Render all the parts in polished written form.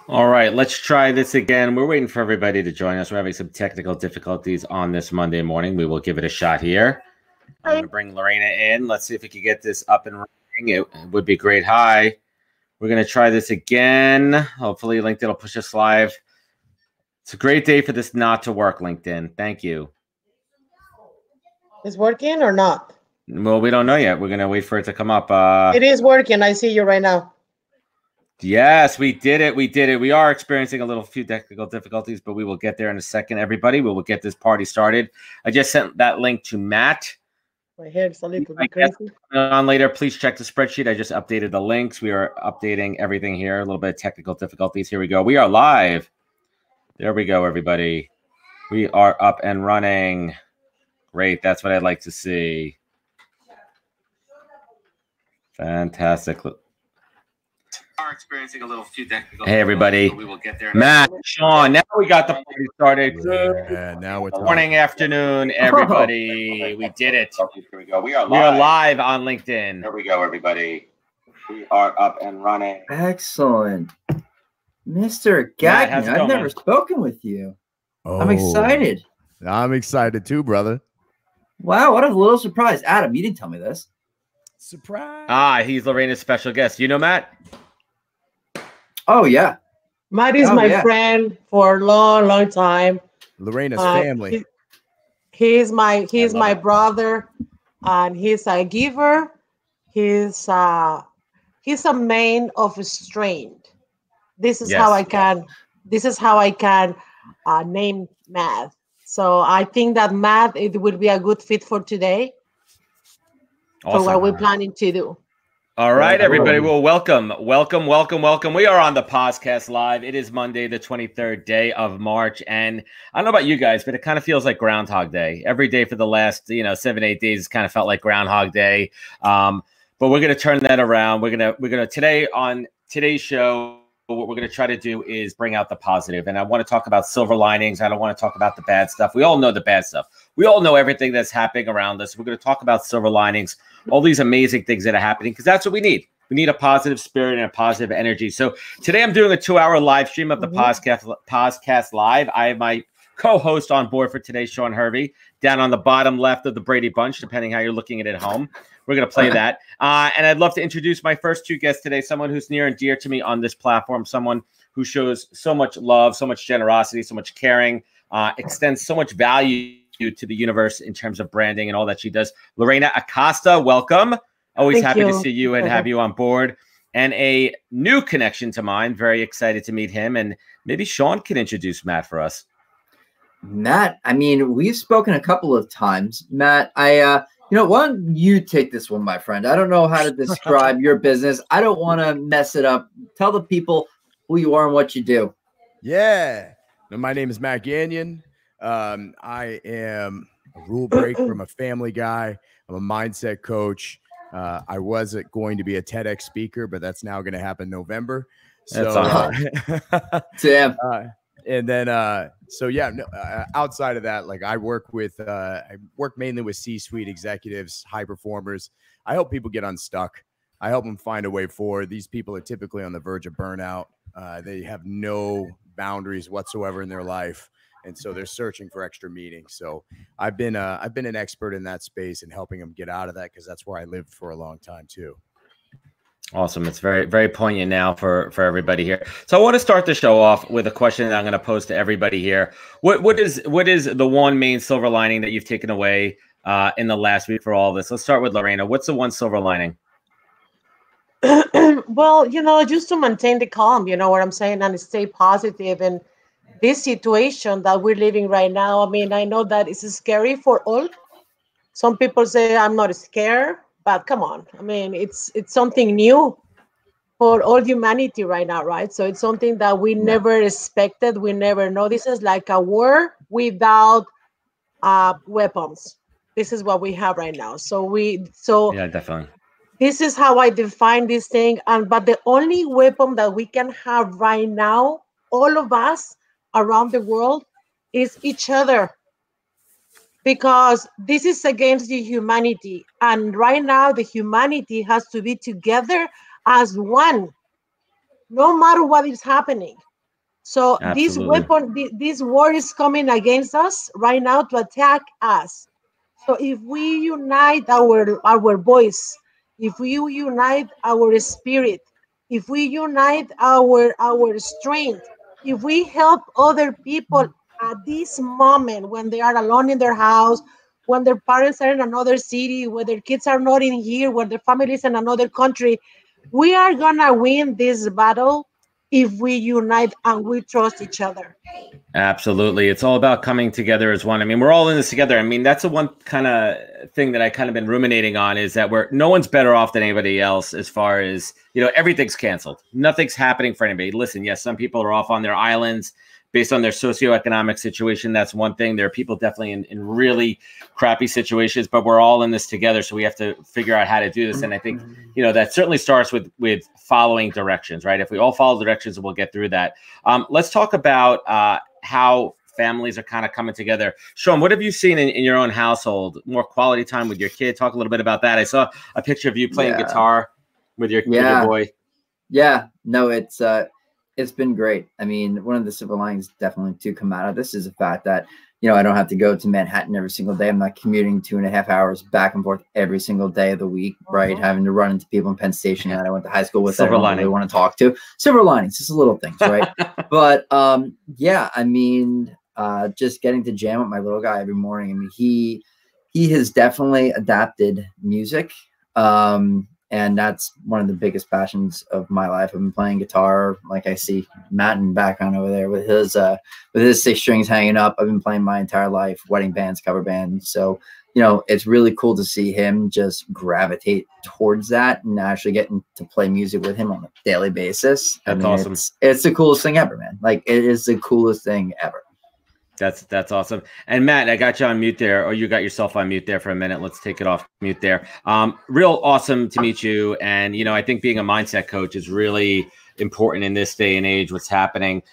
All right, let's try this again. We're waiting for everybody to join us. We're having some technical difficulties on this Monday morning. We will give it a shot here. I'm going to bring Lorena in. Let's see if we can get this up and running. It would be great. Hi. We're going to try this again. Hopefully, LinkedIn will push us live. It's a great day for this not to work, LinkedIn. Thank you. Is working or not? Well, we don't know yet. We're going to wait for it to come up. It is working. I see you right now. Yes, we did it. We did it. We are experiencing a few technical difficulties, but we will get there in a second, everybody. We will get this party started. I just sent that link to Matt. My hair's a little bit crazy. On later, please check the spreadsheet. I just updated the links. We are updating everything here. A little bit of technical difficulties. Here we go. We are live. There we go, everybody. We are up and running. Great. That's what I'd like to see. Fantastic. Are experiencing a few technical. Hey, everybody. We will get there. Matt, Shaun, now we got the party started. Yeah, now it's morning, afternoon, everybody. We did it. Here we go. We are live on LinkedIn. There we go, everybody. We are up and running. Excellent. Mr. Gagnon, I've never spoken with you. Oh, I'm excited. I'm excited too, brother. Wow, what a little surprise. Adam, you didn't tell me this. Surprise. He's Lorena's special guest. You know Matt? Oh, yeah. Matt is my friend for a long, long time. Lorena's family. He's my brother, and he's a giver. He's a man of strength. This is how I can. This is how I can name Matt. So I think that Matt, it would be a good fit for today. Awesome. For what we're planning to do. All right, everybody. Well, welcome. We are on the podcast live. It is Monday, the 23rd day of March. And I don't know about you guys, but it kind of feels like Groundhog Day. Every day for the last, 7-8 days, it's kind of felt like Groundhog Day. But we're going to turn that around. We're going to today on today's show, what we're going to try to do is bring out the positive. And I want to talk about silver linings. I don't want to talk about the bad stuff. We all know the bad stuff. We all know everything that's happening around us. We're going to talk about silver linings, all these amazing things that are happening, because that's what we need. We need a positive spirit and a positive energy. So today I'm doing a 2-hour live stream of the podcast live. I have my co-host on board for today, Shaun Hervey, down on the bottom left of the Brady Bunch, depending how you're looking at it at home. We're going to play that. And I'd love to introduce my first two guests today, someone who's near and dear to me on this platform, someone who shows so much love, so much generosity, so much caring, extends so much value to the universe in terms of branding and all that she does. Lorena Acosta, welcome. Always happy to see you and have you on board. And a new connection to mine. Very excited to meet him. And maybe Shaun can introduce Matt for us. Matt, I mean, we've spoken a couple of times. Matt, why don't you take this one, my friend? I don't know how to describe your business. I don't want to mess it up. Tell the people who you are and what you do. Yeah. My name is Matt Gagnon. I am a rule breaker. I'm a family guy. I'm a mindset coach. I wasn't going to be a TEDx speaker, but that's now going to happen November. So, damn. And then, outside of that, like I work mainly with C-suite executives, high performers. I help people get unstuck. I help them find a way forward. These people are typically on the verge of burnout. They have no boundaries whatsoever in their life. And so they're searching for extra meaning. So I've been an expert in that space and helping them get out of that, because that's where I lived for a long time too. Awesome. It's very, very poignant now for everybody here. So I want to start the show off with a question that I'm going to pose to everybody here. What is the one main silver lining that you've taken away in the last week for all of this? Let's start with Lorena. What's the one silver lining? Well, just to maintain the calm, you know what I'm saying, and stay positive. And this situation that we're living right now, I mean, I know that it's scary for all. Some people say I'm not scared, but come on. I mean, it's something new for all humanity right now, right? So it's something that we never expected. We never know. This is like a war without weapons. This is what we have right now. Yeah, definitely. This is how I define this thing. But the only weapon that we can have right now, all of us around the world, is each other. Because this is against the humanity. And right now, the humanity has to be together as one, no matter what is happening. So this Absolutely. weapon, this war is coming against us right now to attack us. So if we unite our voice, if we unite our spirit, if we unite our strength, if we help other people at this moment when they are alone in their house, when their parents are in another city, when their kids are not in here, when their family is in another country, we are gonna win this battle if we unite and we trust each other. Absolutely. It's all about coming together as one. I mean, we're all in this together. I mean, that's the one kind of thing that I kind of been ruminating on is that no one's better off than anybody else as far as, everything's canceled. Nothing's happening for anybody. Listen, yes, some people are off on their islands based on their socioeconomic situation. That's one thing. There are people definitely in really crappy situations, but we're all in this together. So we have to figure out how to do this. And I think, that certainly starts with following directions, right? If we all follow directions, we'll get through that. Let's talk about how families are kind of coming together. Shaun, what have you seen in your own household? More quality time with your kid? Talk a little bit about that. I saw a picture of you playing guitar with your boy. Yeah, no, it's been great. I mean, one of the silver linings definitely to come out of this is the fact that, I don't have to go to Manhattan every single day. I'm not commuting 2.5 hours back and forth every single day of the week, right? Having to run into people in Penn Station that I went to high school with that I don't really want to talk to. Silver linings, just little things, right? But yeah, I mean, just getting to jam with my little guy every morning. I mean, he has definitely adapted music. And that's one of the biggest passions of my life. I've been playing guitar, like I see Matt in the background over there with his 6 strings hanging up. I've been playing my entire life, wedding bands, cover bands. So, it's really cool to see him just gravitate towards that and actually getting to play music with him on a daily basis. That's awesome. It's the coolest thing ever, man. Like, it is the coolest thing ever. That's awesome. And Matt, I got you on mute there, or you got yourself on mute there for a minute. Let's take it off mute there. Real awesome to meet you. And, I think being a mindset coach is really important in this day and age, what's happening.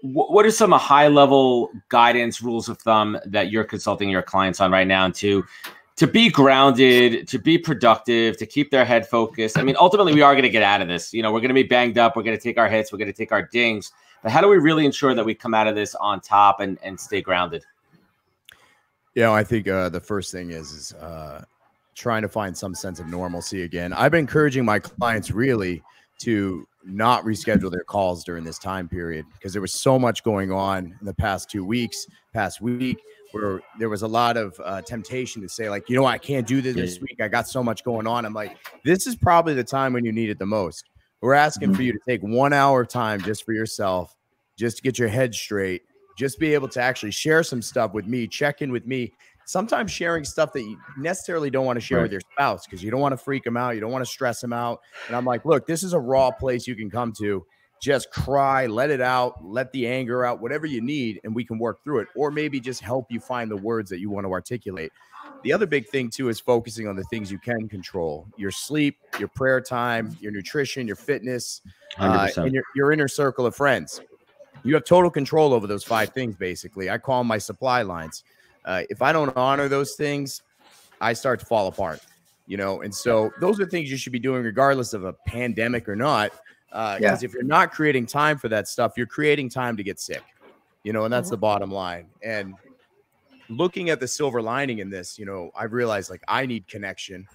What are some high level guidance, rules of thumb that you're consulting your clients on right now to be grounded, to be productive, to keep their head focused? I mean, ultimately, we are going to get out of this. We're going to be banged up. We're going to take our hits. We're going to take our dings. But how do we really ensure that we come out of this on top and stay grounded? I think the first thing is trying to find some sense of normalcy again. I've been encouraging my clients really to not reschedule their calls during this time period because there was so much going on in the past week, where there was a lot of temptation to say, like, I can't do this week. I got so much going on. I'm like, this is probably the time when you need it the most. We're asking for you to take 1 hour of time just for yourself, just to get your head straight, just be able to actually share some stuff with me, check in with me. Sometimes sharing stuff that you necessarily don't want to share with your spouse because you don't want to freak them out. You don't want to stress them out. And I'm like, look, this is a raw place you can come to. Just cry, let it out, let the anger out, whatever you need, and we can work through it. Or maybe just help you find the words that you want to articulate. The other big thing, too, is focusing on the things you can control: your sleep, your prayer time, your nutrition, your fitness, and your inner circle of friends. You have total control over those 5 things, basically. I call them my supply lines. If I don't honor those things, I start to fall apart, and so those are things you should be doing regardless of a pandemic or not. Because if you're not creating time for that stuff, you're creating time to get sick, and that's the bottom line. And looking at the silver lining in this, I've realized, like, I need connection.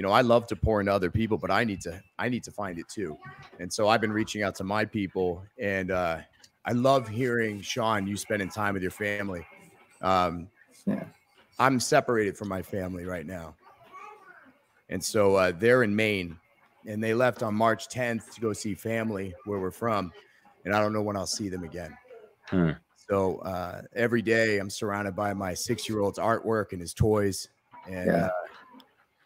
I love to pour into other people, but I need to find it too. And so I've been reaching out to my people, and I love hearing, Shaun, you spending time with your family. I'm separated from my family right now. And so they're in Maine, and they left on March 10th to go see family where we're from. And I don't know when I'll see them again. So every day I'm surrounded by my 6-year-old's artwork and his toys. And I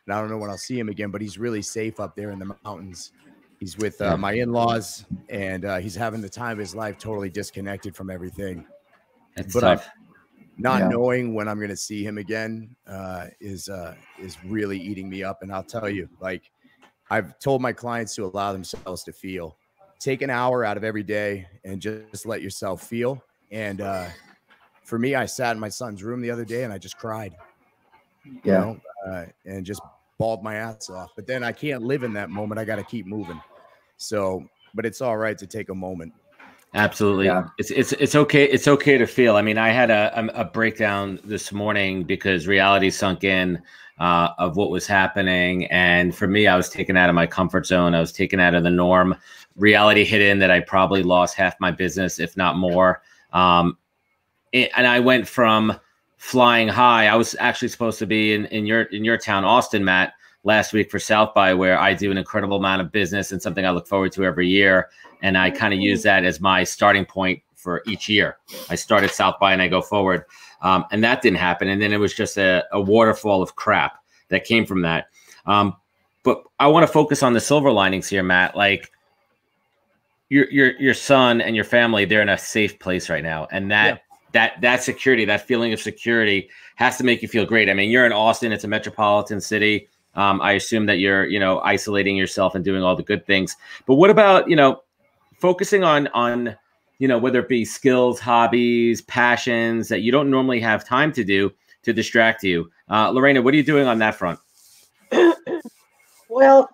don't know when I'll see him again, but he's really safe up there in the mountains. He's with my in-laws, and he's having the time of his life, totally disconnected from everything. That's tough. Not knowing when I'm going to see him again is really eating me up. And I'll tell you, like, I've told my clients to allow themselves to feel. Take an hour out of every day and just let yourself feel. And for me, I sat in my son's room the other day and I just cried, and just bawled my ass off. But then I can't live in that moment. I got to keep moving. So, but it's all right to take a moment. Absolutely. Yeah. It's okay. It's okay to feel. I mean, I had a breakdown this morning because reality sunk in of what was happening. And for me, I was taken out of my comfort zone. I was taken out of the norm. Reality hit in that I probably lost half my business, if not more. And I went from flying high. I was actually supposed to be in your town, Austin, Matt, last week for South by, where I do an incredible amount of business and something I look forward to every year. And I kind of use that as my starting point for each year. I start at South by and I go forward. And that didn't happen. And then it was just a waterfall of crap that came from that. But I want to focus on the silver linings here, Matt. Like your son and your family, they're in a safe place right now. And that security, that feeling of security has to make you feel great. I mean, you're in Austin. It's a metropolitan city. I assume that you're, isolating yourself and doing all the good things. But what about, focusing on, whether it be skills, hobbies, passions that you don't normally have time to do to distract you? Lorena, what are you doing on that front? Well,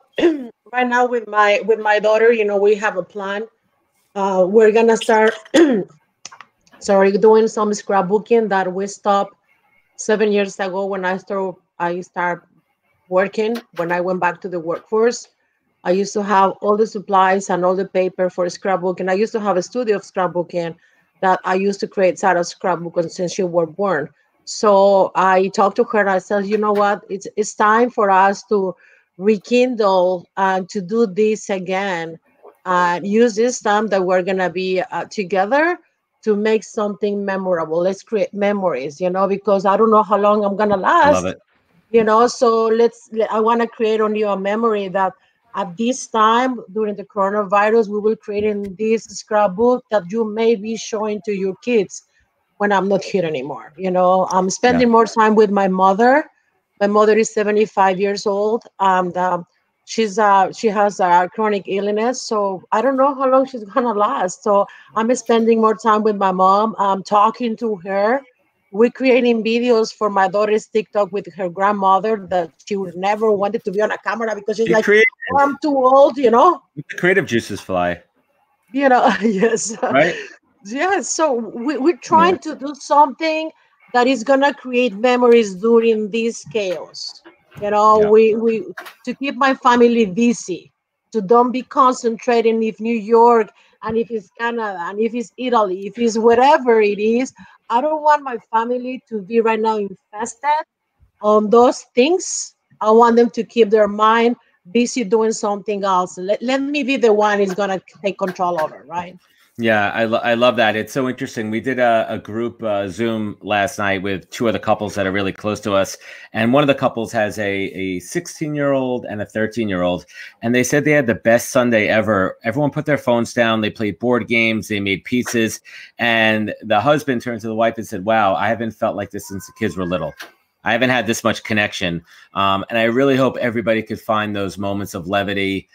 right now with my daughter, we have a plan. We're gonna start, doing some scrapbooking that we stopped 7 years ago when I started working. When I went back to the workforce, I used to have all the supplies and all the paper for scrapbooking. I used to have a studio of scrapbooking that I used to create side of scrapbooking since she was born. So I talked to her. I said, you know what? It's time for us to rekindle and to do this again. Use this time that we're gonna be together to make something memorable. Let's create memories, because I don't know how long I'm gonna last. I love it. So I want to create on you a memory that at this time during the coronavirus, we will create in this scrapbook that you may be showing to your kids when I'm not here anymore. I'm spending more time with my mother. My mother is 75 years old, and she has a chronic illness. So I don't know how long she's gonna last. So I'm spending more time with my mom. I'm talking to her. We're creating videos for my daughter's TikTok with her grandmother that she would never wanted to be on a camera because she's like, oh, I'm too old, The creative juices fly. Yes. Right? Yes. So we're trying to do something that is going to create memories during this chaos. We to keep my family busy, to don't be concentrating if New York and if it's Canada and if it's Italy, if it's wherever it is. I don't want my family to be right now infested on those things. I want them to keep their mind busy doing something else. Let me be the one who's going to take control over, right? Yeah, I love that. It's so interesting. We did a group Zoom last night with two other couples that are really close to us. And one of the couples has a 16-year-old and a 13-year-old. And they said they had the best Sunday ever. Everyone put their phones down. They played board games. They made pizzas. And the husband turned to the wife and said, wow, I haven't felt like this since the kids were little. I haven't had this much connection. And I really hope everybody could find those moments of levity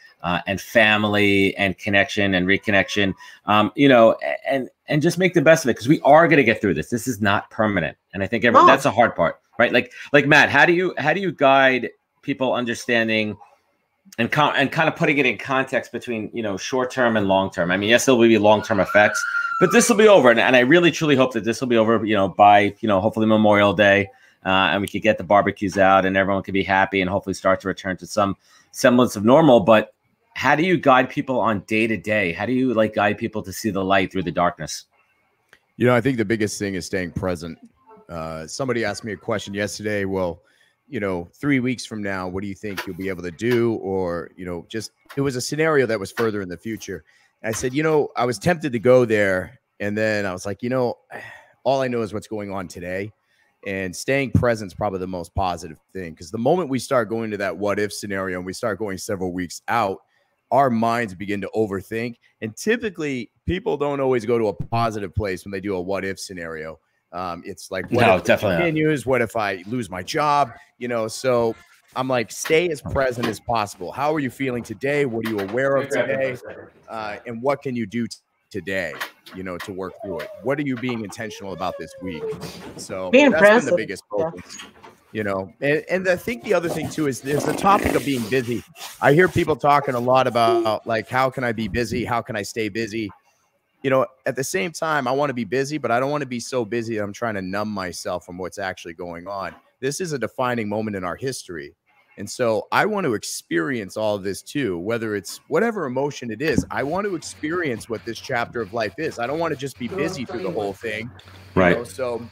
and family and connection and reconnection, and just make the best of it, because we are going to get through this. This is not permanent. And I think that's the hard part, right? Like Matt, how do you guide people understanding and kind of putting it in context between, short-term and long-term? I mean, yes, there will be long-term effects, but this will be over. And I really, truly hope that this will be over, by, hopefully Memorial Day. And we could get the barbecues out and everyone could be happy and hopefully start to return to some semblance of normal. But how do you guide people on day to day? How do you guide people to see the light through the darkness? I think the biggest thing is staying present. Somebody asked me a question yesterday. Well, 3 weeks from now, what do you think you'll be able to do? Or, it was a scenario that was further in the future. And I said, I was tempted to go there. And then I was like, all I know is what's going on today. And staying present is probably the most positive thing, because the moment we start going to that what if scenario and we start going several weeks out, our minds begin to overthink. And typically people don't always go to a positive place when they do a what if scenario. It's like, what if it continues? What if I lose my job? So I'm like, stay as present as possible. How are you feeling today? What are you aware of today? And what can you do today, to work through it? What are you being intentional about this week? So that's been the biggest focus, and I think the other thing too is there's the topic of being busy. I hear people talking a lot about how can I be busy? How can I stay busy? you know, at the same time, I want to be busy, but I don't want to be so busy that I'm trying to numb myself from what's actually going on. This is a defining moment in our history. And so I want to experience all of this too, whether it's whatever emotion it is. I want to experience what this chapter of life is. I don't want to just be busy through the whole thing. Right. You know? So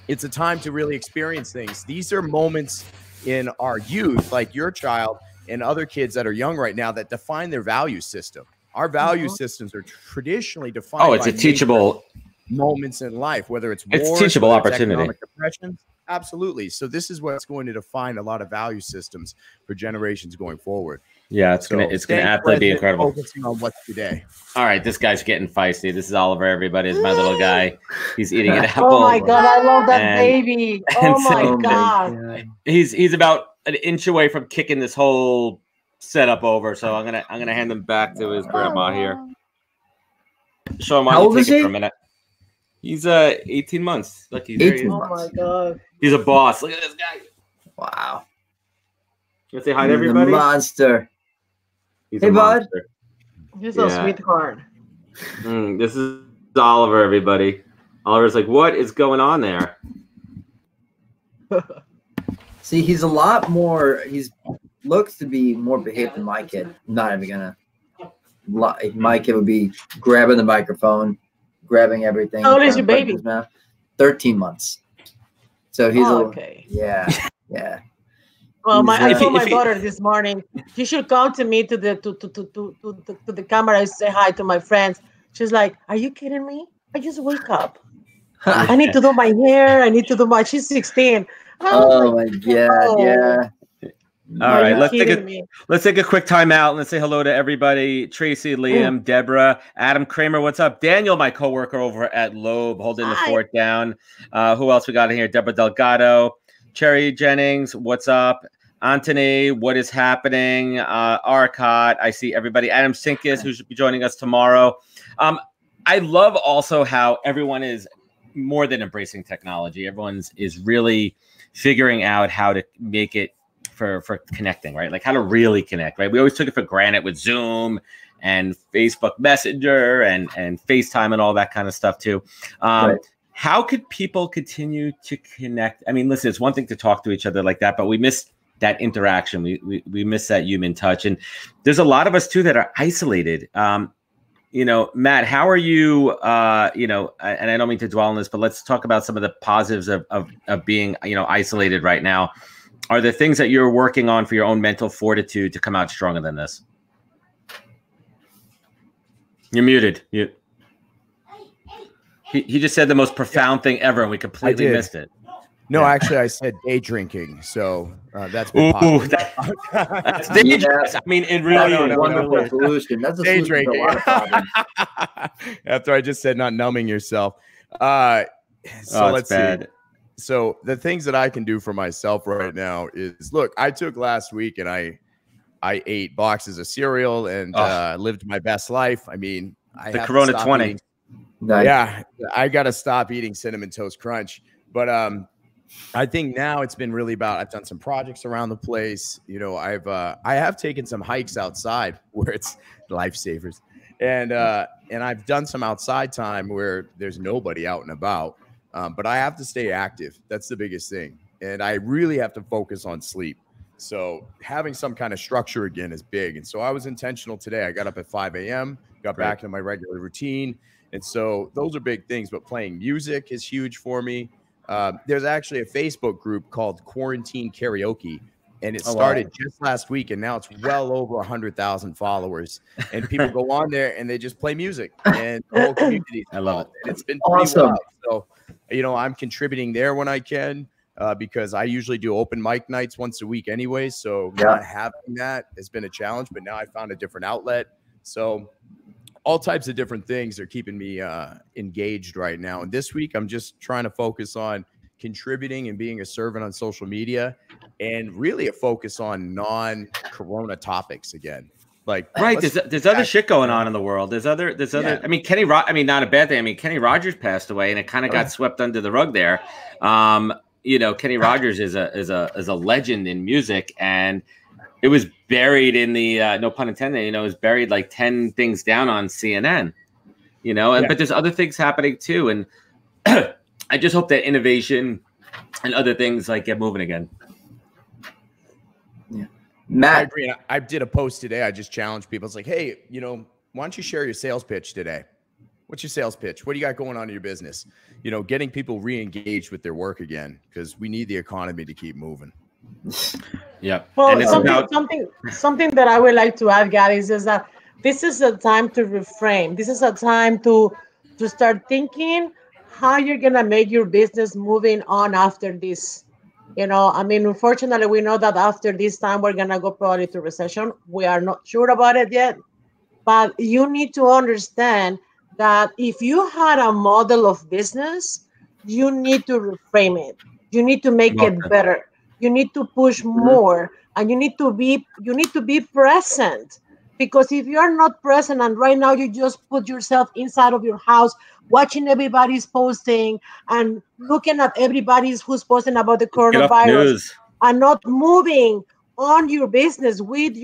it's a time to really experience things. These are moments in our youth, like your child and other kids that are young right now, that define their value system. Our value systems are traditionally defined. Oh, it's a teachable moments in life, whether it's wars, teachable opportunity. Depression. Absolutely. So this is what's going to define a lot of value systems for generations going forward. Yeah, it's gonna absolutely be incredible. Focusing on what's today. All right, this guy's getting feisty. This is Oliver, everybody. This is my little guy. He's eating an apple. Oh my God, I love that baby. Oh my God. He's about an inch away from kicking this whole setup over. So I'm gonna hand him back to his grandma here. Show him why you take it for a minute. He's 18 months. Look, he's 18 months. Oh my God. He's a boss. Look at this guy. Wow. You want to say hi to everybody? Monster. He's hey, bud. He's a sweetheart. This is Oliver, everybody. Oliver's like, what is going on there? See, he's a lot more. He's looks to be more behaved than my kid. I'm not even gonna lie. My kid would be grabbing the microphone, grabbing everything. How old is your baby? 13 months. So he's okay. Yeah, yeah. Well, I told my daughter this morning she should come to me to the camera and say hi to my friends. She's like, "Are you kidding me? I just wake up. I need to do my hair. I need to do my." She's 16. Oh my God! Yeah. All right, let's take a quick time out and let's say hello to everybody. Tracy, Liam, Deborah, Adam Kramer, what's up? Daniel, my coworker over at Loeb, holding the fort down. Who else we got in here? Deborah Delgado, Cherry Jennings, what's up? Anthony, what is happening? Arcot, I see everybody. Adam Sinkus, who should be joining us tomorrow. I love also how everyone is more than embracing technology. Everyone is really figuring out how to make it for connecting, right? Like how to really connect, right? We always took it for granted with Zoom and Facebook Messenger and FaceTime and all that kind of stuff too. Right. How could people continue to connect? I mean, listen, it's one thing to talk to each other like that, but we miss that interaction. We miss that human touch. And there's a lot of us too that are isolated. You know, Matt, how are you, you know, and I don't mean to dwell on this, but let's talk about some of the positives of being, you know, isolated right now. Are there things that you're working on for your own mental fortitude to come out stronger than this? You're muted. He just said the most profound thing ever, and we completely missed it. No, actually, I said day drinking. So that's been that's dangerous. I mean, it really is a wonderful solution. That's a day solution to a lot of problems. After I just said not numbing yourself. So let's see. So the things that I can do for myself right now is, look, I took last week and I ate boxes of cereal and lived my best life. I mean, the Corona 20. Yeah, I got to stop eating Cinnamon Toast Crunch. But I think now it's been really about, I've done some projects around the place. You know, I have taken some hikes outside where it's lifesavers. And I've done some outside time where there's nobody out and about. But I have to stay active. That's the biggest thing. And I really have to focus on sleep. So having some kind of structure again is big. And so I was intentional today. I got up at 5 a.m., got back into my regular routine. And so those are big things. But playing music is huge for me. There's actually a Facebook group called Quarantine Karaoke. And it started just last week, and now it's well over 100,000 followers. And people go on there and they just play music, and the whole community. I love it. And it's been pretty wild. So, you know, I'm contributing there when I can, because I usually do open mic nights once a week anyway. So not having that has been a challenge, but now I found a different outlet. So all types of different things are keeping me engaged right now. And this week, I'm just trying to focus on contributing and being a servant on social media, and really a focus on non-corona topics again. Like, right, there's other shit going on in the world. There's other. I mean, I mean, not a bad thing. I mean, Kenny Rogers passed away, and it kind of got swept under the rug there. You know, Kenny Rogers is a legend in music, and it was buried in the no pun intended. You know, it was buried like 10 things down on CNN. you know, and but there's other things happening too. And I just hope that innovation and other things like get moving again. Yeah. Matt. I agree. I did a post today. I just challenged people. It's like, hey, you know, why don't you share your sales pitch today? What's your sales pitch? What do you got going on in your business? You know, getting people re-engaged with their work again, because we need the economy to keep moving. Yeah. Well, and it's something that I would like to add, guys, is that this is a time to reframe. This is a time to start thinking how you're gonna make your business moving on after this. You know, I mean, unfortunately, we know that after this time we're gonna go probably to recession. We are not sure about it yet, but you need to understand that if you had a model of business, you need to reframe it. You need to make it better. You need to push more, and you need to be present. Because if you are not present, and right now you just put yourself inside of your house, watching everybody's posting and looking at everybody's who's posting about the coronavirus, and not moving on your business with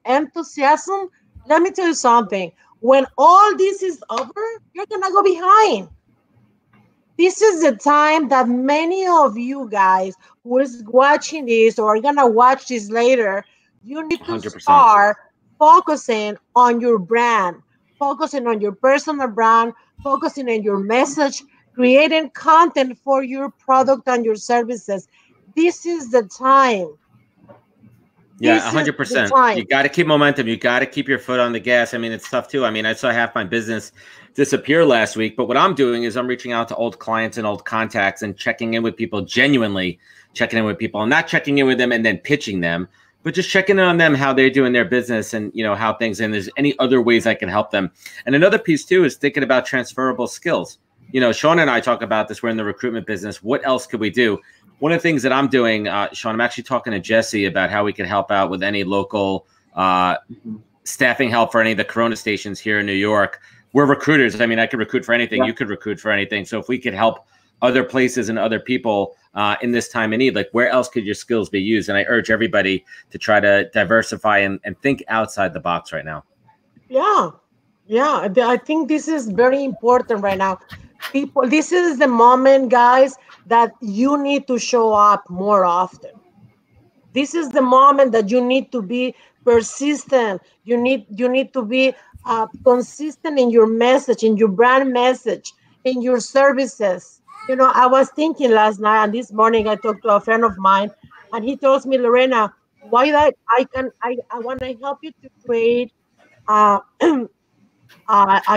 enthusiasm, let me tell you something. When all this is over, you're gonna go behind. This is the time that many of you guys who is watching this or are gonna watch this later, you need to 100%. start focusing on your brand, focusing on your personal brand, focusing on your message, creating content for your product and your services. This is the time. Yeah, 100%. You got to keep momentum. You got to keep your foot on the gas. I mean, it's tough too. I mean, I saw half my business disappear last week, but what I'm doing is I'm reaching out to old clients and old contacts and checking in with people, genuinely checking in with people, and not checking in with them and then pitching them, but just checking in on them, how they're doing their business and, you know, how things, and there's any other ways I can help them. And another piece too is thinking about transferable skills. You know, Shaun and I talk about this. We're in the recruitment business. What else could we do? One of the things that I'm doing, Shaun, I'm actually talking to Jesse about how we can help out with any local staffing help for any of the Corona stations here in New York. We're recruiters. I mean, I could recruit for anything. Yeah. You could recruit for anything. So if we could help other places and other people in this time of need, like where else could your skills be used? And I urge everybody to try to diversify and think outside the box right now. Yeah. I think this is very important right now. People, this is the moment, guys, that you need to show up more often. This is the moment that you need to be persistent. You need to be consistent in your message, in your brand message, in your services. You know, I was thinking last night and this morning I talked to a friend of mine, and he tells me, Lorena, why that I want to help you to create a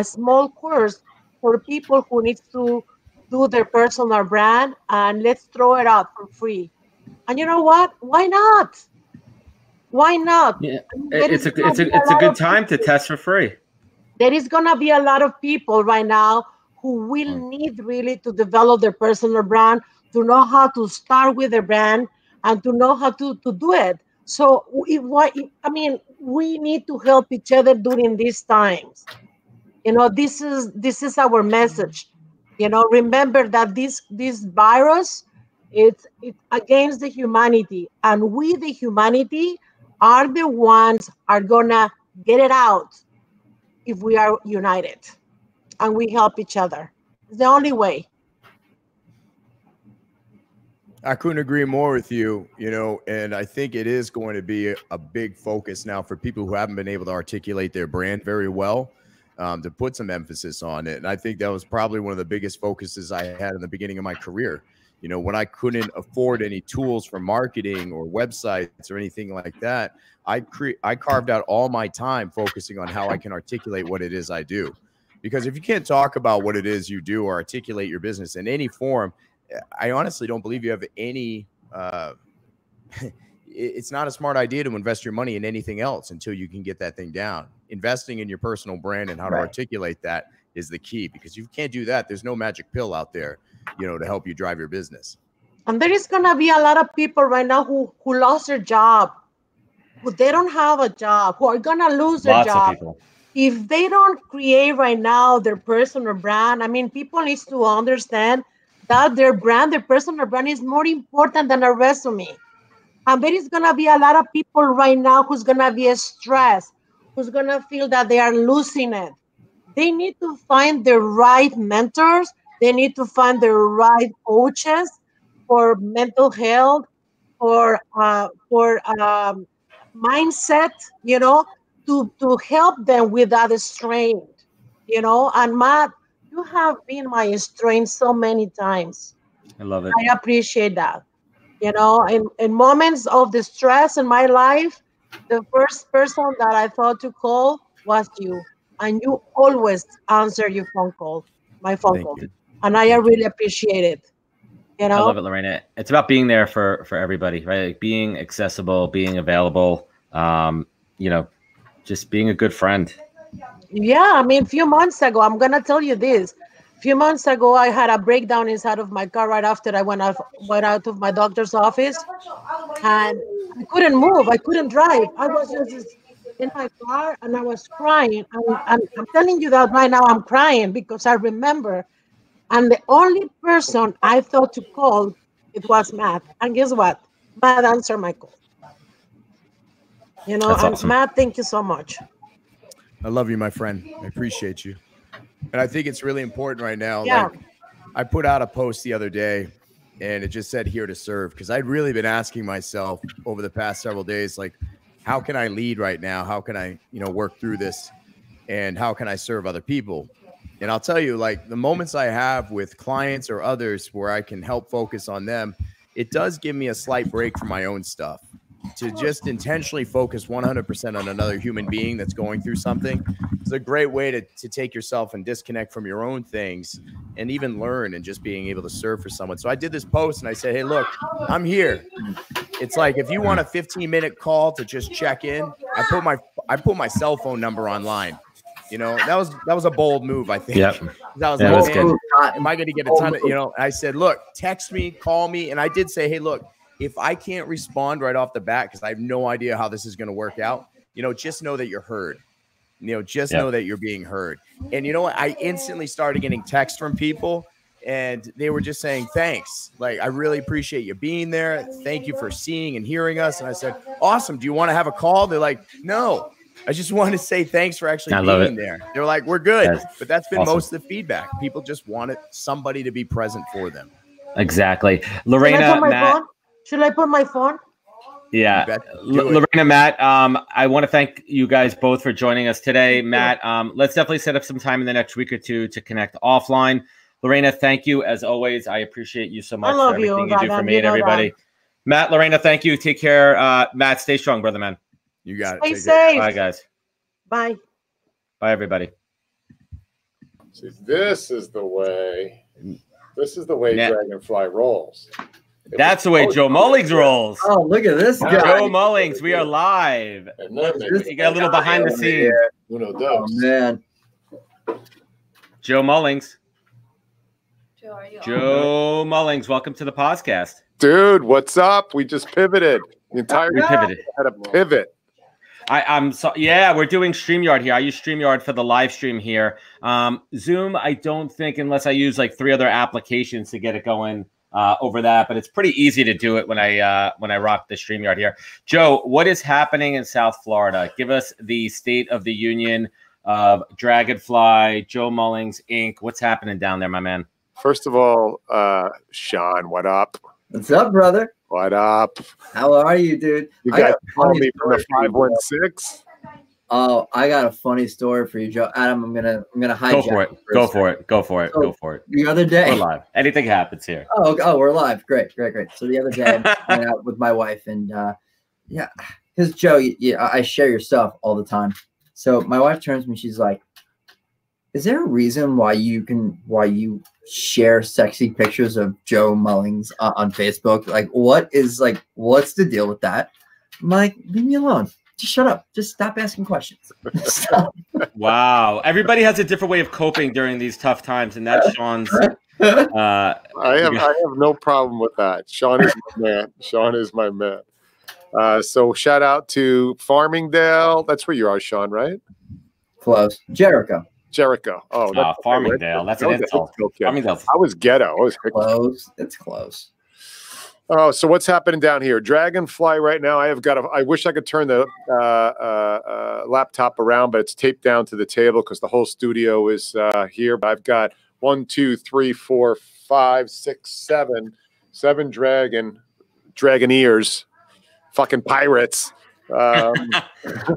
small course for people who needs to do their personal brand, and let's throw it out for free. And you know what? Why not? Why not? Yeah, it's a good time to test for free. There is gonna be a lot of people right now who will need really to develop their personal brand, to know how to start with their brand, and to know how to do it. So we need to help each other during these times. You know, this is our message. You know, remember that this virus, it's against the humanity, and we, the humanity, are the ones are gonna get it out if we are united and we help each other. It's the only way. I couldn't agree more with you, you know, and I think it is going to be a big focus now for people who haven't been able to articulate their brand very well, to put some emphasis on it. And I think that was probably one of the biggest focuses I had in the beginning of my career. You know, when I couldn't afford any tools for marketing or websites or anything like that, I carved out all my time focusing on how I can articulate what it is I do. Because if you can't talk about what it is you do or articulate your business in any form, I honestly don't believe you have any, it's not a smart idea to invest your money in anything else until you can get that thing down. Investing in your personal brand and how to articulate that is the key, because if you can't do that, there's no magic pill out there, you know, to help you drive your business. And there is going to be a lot of people right now who lost their job, who they don't have a job, who are going to lose their job. If they don't create right now their personal brand, I mean, people need to understand that their brand, their personal brand is more important than a resume. And there is going to be a lot of people right now who's going to be stressed, who's going to feel that they are losing it. they need to find the right mentors. They need to find the right coaches for mental health, for mindset, to help them with that strength, And Matt, you have been my strength so many times. I love it. I appreciate that. In moments of distress in my life, the first person that I thought to call was you. And you always answer my phone Thank call. you. And I really appreciate it. I love it, Lorena. It's about being there for everybody, right? Like being accessible, being available, just being a good friend. Yeah, I mean, a few months ago, I'm going to tell you this. A few months ago, I had a breakdown inside of my car right after I went out of my doctor's office. And I couldn't move. I couldn't drive. I was just in my car and I was crying. And I'm telling you that right now I'm crying because I remember. And the only person I thought to call, it was Matt. And guess what? Matt answered my call. That's and awesome. Matt, thank you so much. I love you, my friend. I appreciate you. And I think it's really important right now. Yeah. Like, I put out a post the other day and it just said here to serve, because I'd really been asking myself over the past several days, like, how can I lead right now? How can I, work through this? And how can I serve other people? And I'll tell you, like, the moments I have with clients or others where I can help focus on them, it does give me a slight break from my own stuff. To just intentionally focus 100% on another human being that's going through something is a great way to take yourself and disconnect from your own things and even learn and just being able to serve for someone. So I did this post and I said, hey, look, I'm here. It's like, if you want a 15-minute call to just check in, I put my cell phone number online. That was a bold move, I think. Yep. That was like, man, am I going to get a ton of, I said, look, text me, call me. And I did say, hey, look, if I can't respond right off the bat, because I have no idea how this is going to work out, just know that you're heard. Just know that you're being heard. And you know what? I instantly started getting texts from people and they were just saying, thanks. Like, I really appreciate you being there. Thank you for seeing and hearing us. And I said, awesome. Do you want to have a call? They're like, no, I just want to say thanks for actually being there. They're like, we're good. But that's been awesome. Most of the feedback. People just wanted somebody to be present for them. Exactly. Lorena, Matt. Should I put my phone? Yeah. Lorena, Matt, I want to thank you guys both for joining us today. Matt, let's definitely set up some time in the next week or two to connect offline. Lorena, thank you as always. I appreciate you so much for everything you do for me and everybody. That. Matt, Lorena, thank you. Take care. Matt, stay strong, brother, man. You got it. Stay safe. Bye, guys. Bye. Bye, everybody. See, this is the way Dragonfly rolls. That's the way Joe Mullings rolls. Oh, look at this guy. Joe Mullings, we are live. You got a little behind the scenes. Oh, man. Joe Mullings. Joe Mullings, welcome to the podcast. Dude, what's up? We just pivoted. We pivoted. Had a pivot. I'm so we're doing StreamYard here. I use StreamYard for the live stream here. Zoom, I don't think, unless I use like 3 other applications to get it going over that, but it's pretty easy to do it when I rock the StreamYard here. Joe, what is happening in South Florida? Give us the state of the union of Dragonfly, Joe Mullings, Inc. What's happening down there, my man? First of all, Shaun, what up? What's up, brother? What up? How are you, dude? You guys call me from the 516? Oh, I got a funny story for you, Joe. Adam, I'm gonna hijack. Go for it. The other day, we're live. Anything happens here. Oh, we're live. Great. So the other day, I went out with my wife, and because Joe, I share your stuff all the time. So my wife turns to me, she's like, "Is there a reason why you share sexy pictures of Joe Mullings on Facebook? Like, what's the deal with that?" I'm like, "Leave me alone. Just shut up. Just stop asking questions." Wow. Everybody has a different way of coping during these tough times, and that's Shaun's. I have no problem with that. Shaun is my man. Shaun is my man. So shout out to Farmingdale. That's where you are, Shaun, right? Close. Jericho. Oh, Farmingdale. That's an insult. I was ghetto. I was close. It's close. Oh, so what's happening down here? Dragonfly right now. I wish I could turn the laptop around, but it's taped down to the table because the whole studio is here. But I've got 1, 2, 3, 4, 5, 6, 7 Dragoneers, fucking pirates. Did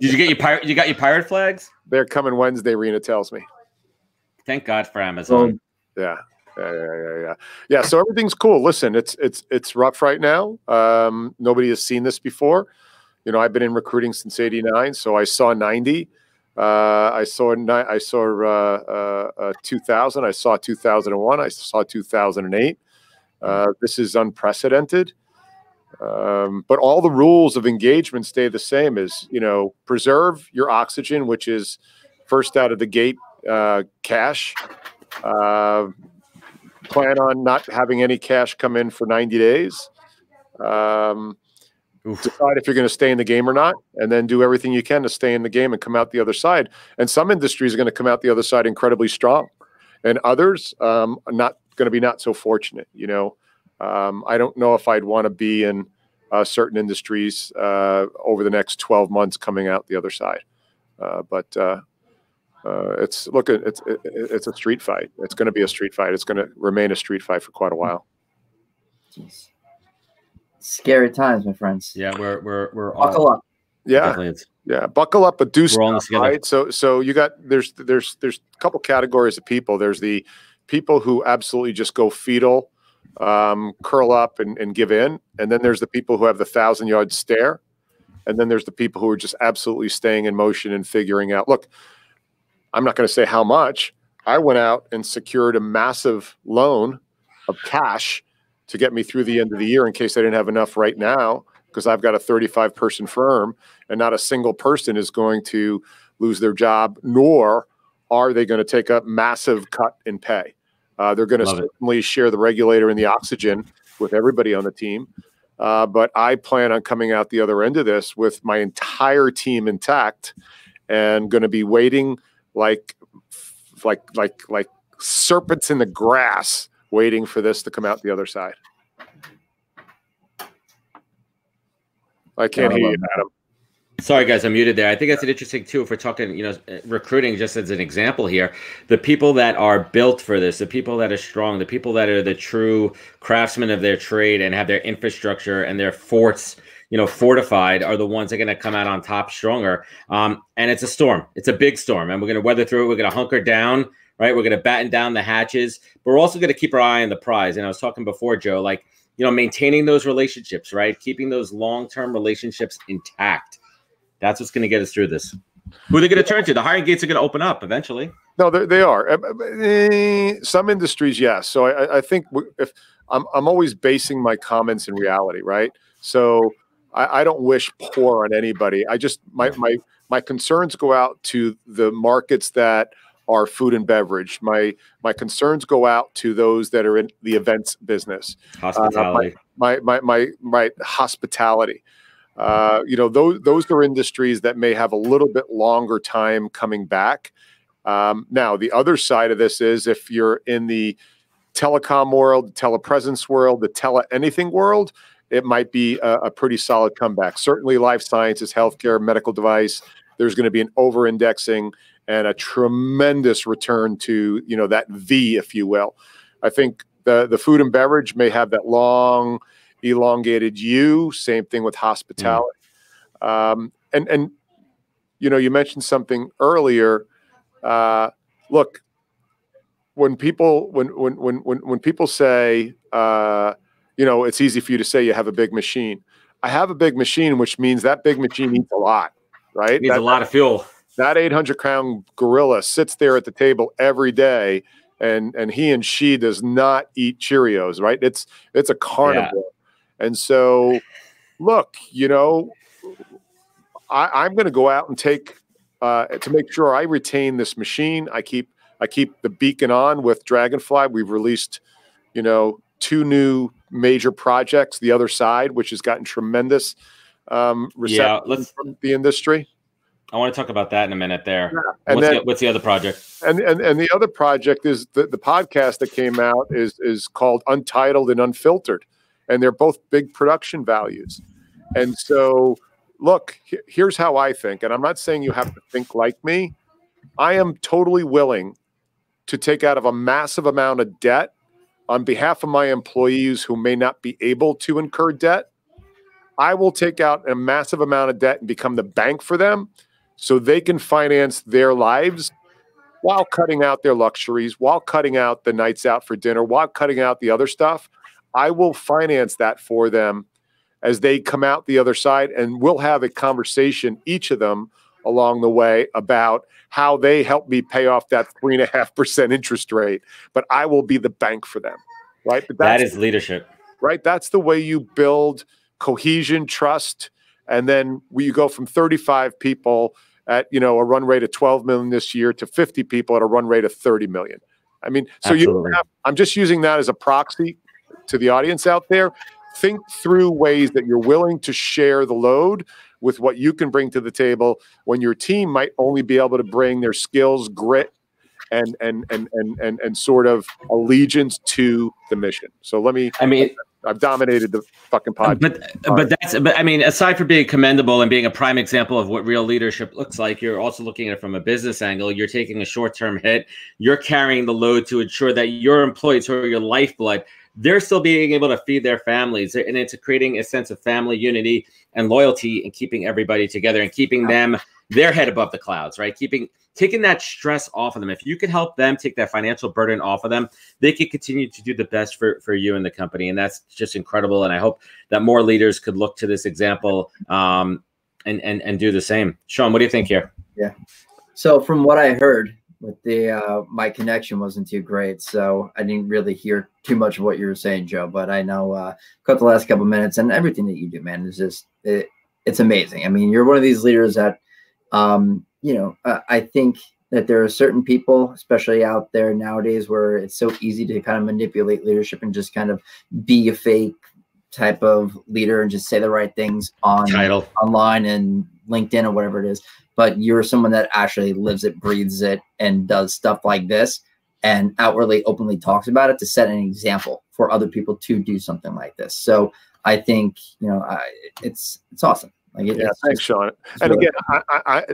you get your pirate? You got your pirate flags? They're coming Wednesday. Rena tells me. Thank God for Amazon. Yeah. So everything's cool. Listen, it's rough right now. Nobody has seen this before. You know, I've been in recruiting since '89, so I saw '90. I saw 2000. I saw 2001. I saw 2008. This is unprecedented. But all the rules of engagement stay the same. As you know, preserve your oxygen, which is first out of the gate, cash. Plan on not having any cash come in for 90 days. Decide if you're going to stay in the game or not, and then do everything you can to stay in the game and come out the other side. And some industries are going to come out the other side incredibly strong, and others are not going to be not so fortunate. You know, I don't know if I'd want to be in certain industries over the next 12 months coming out the other side. It's a street fight. It's going to be a street fight. It's going to remain a street fight for quite a while. Jeez. Scary times, my friends. Yeah, we're buckle up. Yeah, buckle up, but do stuff, right? So you got there's a couple categories of people. There's the people who absolutely just go fetal, curl up and give in, and then there's the people who have the 1,000-yard stare, and then there's the people who are just absolutely staying in motion and figuring out. Look, I'm not going to say how much. I went out and secured a massive loan of cash to get me through the end of the year in case I didn't have enough right now, because I've got a 35-person firm and not a single person is going to lose their job, nor are they going to take a massive cut in pay. They're going to certainly share the regulator and the oxygen with everybody on the team. But I plan on coming out the other end of this with my entire team intact and going to be waiting like serpents in the grass, waiting for this to come out the other side. I can't hear you, Adam. Sorry, guys, I'm muted there. I think that's an interesting too. If we're talking, recruiting, just as an example here, the people that are built for this, the people that are strong, the people that are the true craftsmen of their trade and have their infrastructure and their forts, fortified, are the ones that are going to come out on top stronger. And it's a storm. It's a big storm, and we're going to weather through it. We're going to hunker down, right? We're going to batten down the hatches, but we're also going to keep our eye on the prize. And I was talking before, Joe, maintaining those relationships, right? Keeping those long-term relationships intact. That's what's going to get us through this. Who are they going to turn to? The hiring gates are going to open up eventually. No, they are. Some industries, yes. So I think if I'm always basing my comments in reality, right? So I don't wish poor on anybody. I just my concerns go out to the markets that are food and beverage. My concerns go out to those that are in the events business. Hospitality. My hospitality. Those are industries that may have a little bit longer time coming back. Now, the other side of this is if you're in the telecom world, telepresence world, the tele-anything world, it might be a pretty solid comeback. Certainly life sciences, healthcare, medical device, there's going to be an over-indexing and a tremendous return to, that V, if you will. I think the food and beverage may have that long, elongated U. Same thing with hospitality. And you mentioned something earlier. Look, when people say, it's easy for you to say you have a big machine. I have a big machine, which means that big machine eats a lot, right? It needs a lot of fuel. That 800-pound gorilla sits there at the table every day, and he and she does not eat Cheerios, right? It's a carnivore. Yeah. And so, look, I'm going to go out and take to make sure I retain this machine. I keep the beacon on with Dragonfly. We've released, 2 new major projects. The Other Side, which has gotten tremendous reception from the industry. I want to talk about that in a minute there. Yeah. And what's the other project? And the other project is the podcast that came out is called Untitled and Unfiltered. and they're both big production values. And so, look, here's how I think, and I'm not saying you have to think like me. I am totally willing to take out of a massive amount of debt on behalf of my employees who may not be able to incur debt. I will take out a massive amount of debt and become the bank for them so they can finance their lives while cutting out their luxuries, while cutting out the nights out for dinner, while cutting out the other stuff. I will finance that for them as they come out the other side, and we'll have a conversation, each of them, along the way about how they help me pay off that 3.5% interest rate, but I will be the bank for them, right? But that is leadership, right? That's the way you build cohesion, trust, and then you go from 35 people at, you know, a run rate of 12 million this year to 50 people at a run rate of 30 million. I mean, so I'm just using that as a proxy to the audience out there. Think through ways that you're willing to share the load with what you can bring to the table when your team might only be able to bring their skills, grit, and sort of allegiance to the mission. So I've dominated the fucking podcast. But I mean, aside from being commendable and being a prime example of what real leadership looks like, you're also looking at it from a business angle. You're taking a short-term hit. You're carrying the load to ensure that your employees, who are your lifeblood, they're still being able to feed their families, and it's creating a sense of family unity and loyalty and keeping everybody together and keeping them their head above the clouds, right? Taking that stress off of them. If you can help them take that financial burden off of them, they can continue to do the best for you and the company. And that's just incredible. And I hope that more leaders could look to this example and do the same. Shaun, what do you think here? Yeah. So from what I heard, with the my connection wasn't too great, so I didn't really hear too much of what you were saying, Joe. But I know cut the last couple of minutes, and everything that you do, man, is just it's amazing. I mean, you're one of these leaders that you know, I think that there are certain people, especially out there nowadays, where it's so easy to kind of manipulate leadership and just kind of be a fake type of leader and just say the right things online and LinkedIn or whatever it is. But you're someone that actually lives it, breathes it, and does stuff like this and outwardly, openly talks about it to set an example for other people to do something like this. So I think, you know, it's awesome. Like thanks, Shaun. And really again, I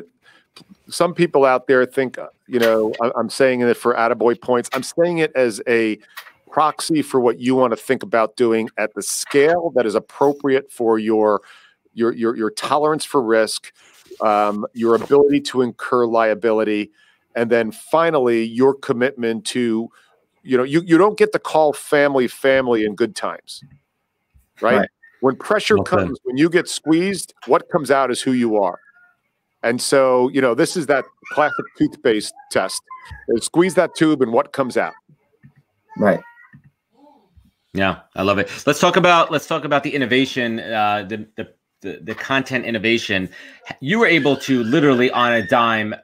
some people out there think, you know, I'm saying it for attaboy points. I'm saying it as a proxy for what you want to think about doing at the scale that is appropriate for your tolerance for risk, your ability to incur liability, and then finally your commitment to, you know, you don't get to call family in good times, right? When pressure comes, when you get squeezed, what comes out is who you are. And so, you know, this is that classic toothpaste test. Squeeze that tube and what comes out. Right. Yeah, I love it. Let's talk about the innovation, the content innovation. You were able to literally on a dime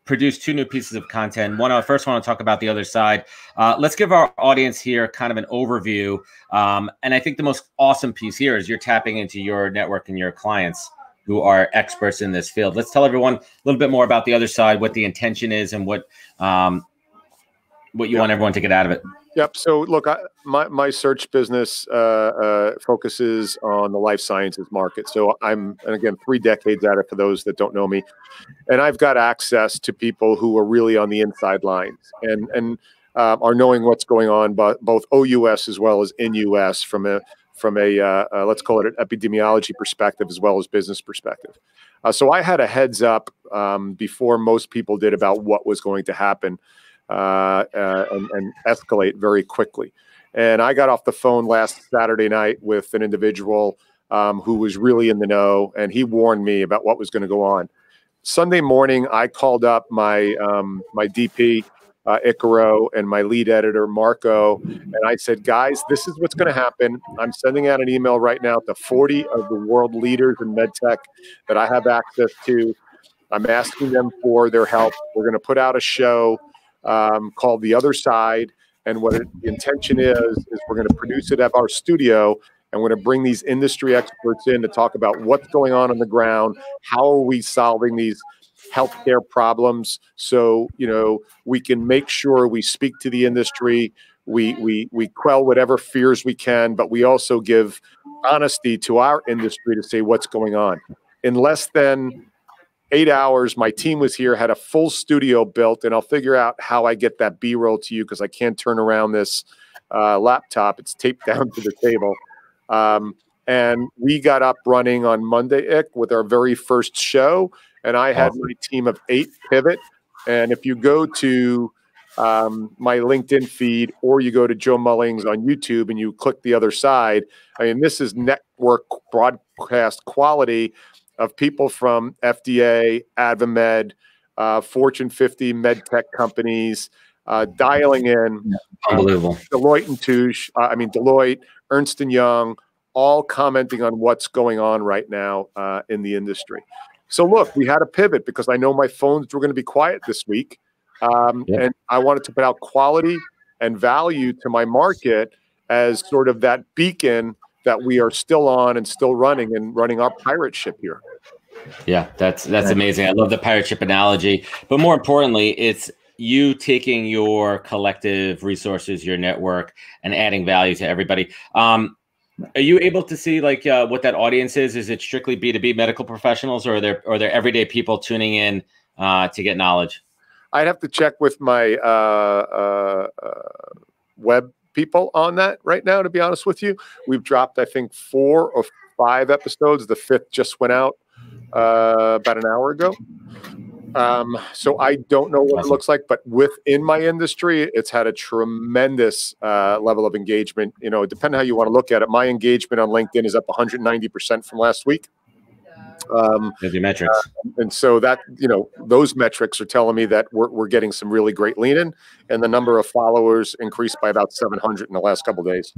produce 2 new pieces of content. First I want to talk about the other side. Let's give our audience here kind of an overview. And I think the most awesome piece here is you're tapping into your network and your clients who are experts in this field. Let's tell everyone a little bit more about the other side, what the intention is, and what you want everyone to get out of it. Yep. So look, my search business focuses on the life sciences market. So and again, 3 decades at it for those that don't know me. And I've got access to people who are really on the inside lines and are knowing what's going on, but both OUS as well as in US from a let's call it an epidemiology perspective as well as business perspective. So I had a heads up before most people did about what was going to happen and escalate very quickly. And I got off the phone last Saturday night with an individual who was really in the know, and he warned me about what was going to go on. Sunday morning, I called up my DP, Icaro, and my lead editor, Marco, and I said, guys, this is what's going to happen. I'm sending out an email right now to 40 of the world leaders in medtech that I have access to. I'm asking them for their help. We're going to put out a show called The Other Side, and what the intention is we're going to produce it at our studio, and we're going to bring these industry experts in to talk about what's going on the ground, how are we solving these healthcare problems, so, you know, we can make sure we speak to the industry We quell whatever fears we can, but we also give honesty to our industry to say what's going on. In less than 8 hours, my team was here, had a full studio built, and I'll figure out how I get that B-roll to you because I can't turn around this laptop. It's taped down to the table. And we got up running on Monday with our very first show, and I had my team of 8 pivot. And if you go to my LinkedIn feed or you go to Joe Mullings on YouTube and you click the other side, I mean, this is network broadcast quality of people from FDA, AdvaMed, Fortune 50 med tech companies, dialing in. Unbelievable. Deloitte, Ernst & Young, all commenting on what's going on right now in the industry. So look, we had a pivot because I know my phones were going to be quiet this week. And I wanted to put out quality and value to my market as sort of that beacon that we are still on and still running our pirate ship here. Yeah, that's amazing. I love the pirate ship analogy, but more importantly, it's you taking your collective resources, your network, and adding value to everybody. Are you able to see like what that audience is? Is it strictly B2B medical professionals, or are there everyday people tuning in to get knowledge? I'd have to check with my web people on that right now, to be honest with you. We've dropped, I think, 4 or 5 episodes. The 5th just went out about an hour ago. So I don't know what it looks like, but within my industry, it's had a tremendous level of engagement. You know, depending how you want to look at it, my engagement on LinkedIn is up 190% from last week. The metrics. And so that, you know, those metrics are telling me that we're getting some really great lean in, and the number of followers increased by about 700 in the last couple of days.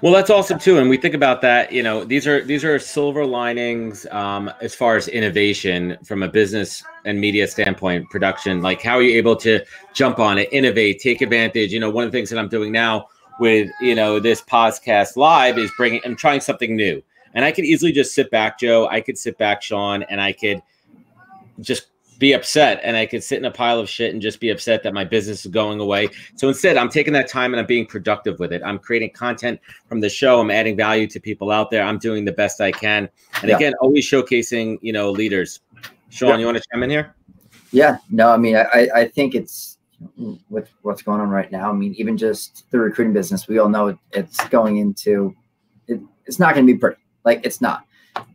Well, that's awesome too. And we think about that, you know, these are silver linings as far as innovation from a business and media standpoint, production. Like, how are you able to jump on it, innovate, take advantage? You know, one of the things that I'm doing now with, you know, this podcast live is I'm trying something new. And I could easily just sit back, Joe. I could sit back, Shaun, and I could just be upset. And I could sit in a pile of shit and just be upset that my business is going away. So instead, I'm taking that time and I'm being productive with it. I'm creating content from the show. I'm adding value to people out there. I'm doing the best I can. And again, always showcasing, you know, leaders. Shaun, you want to chime in here? Yeah, no, I mean, I think it's with what's going on right now. I mean, even just the recruiting business, we all know it's going into it's not going to be pretty. Like, it's not.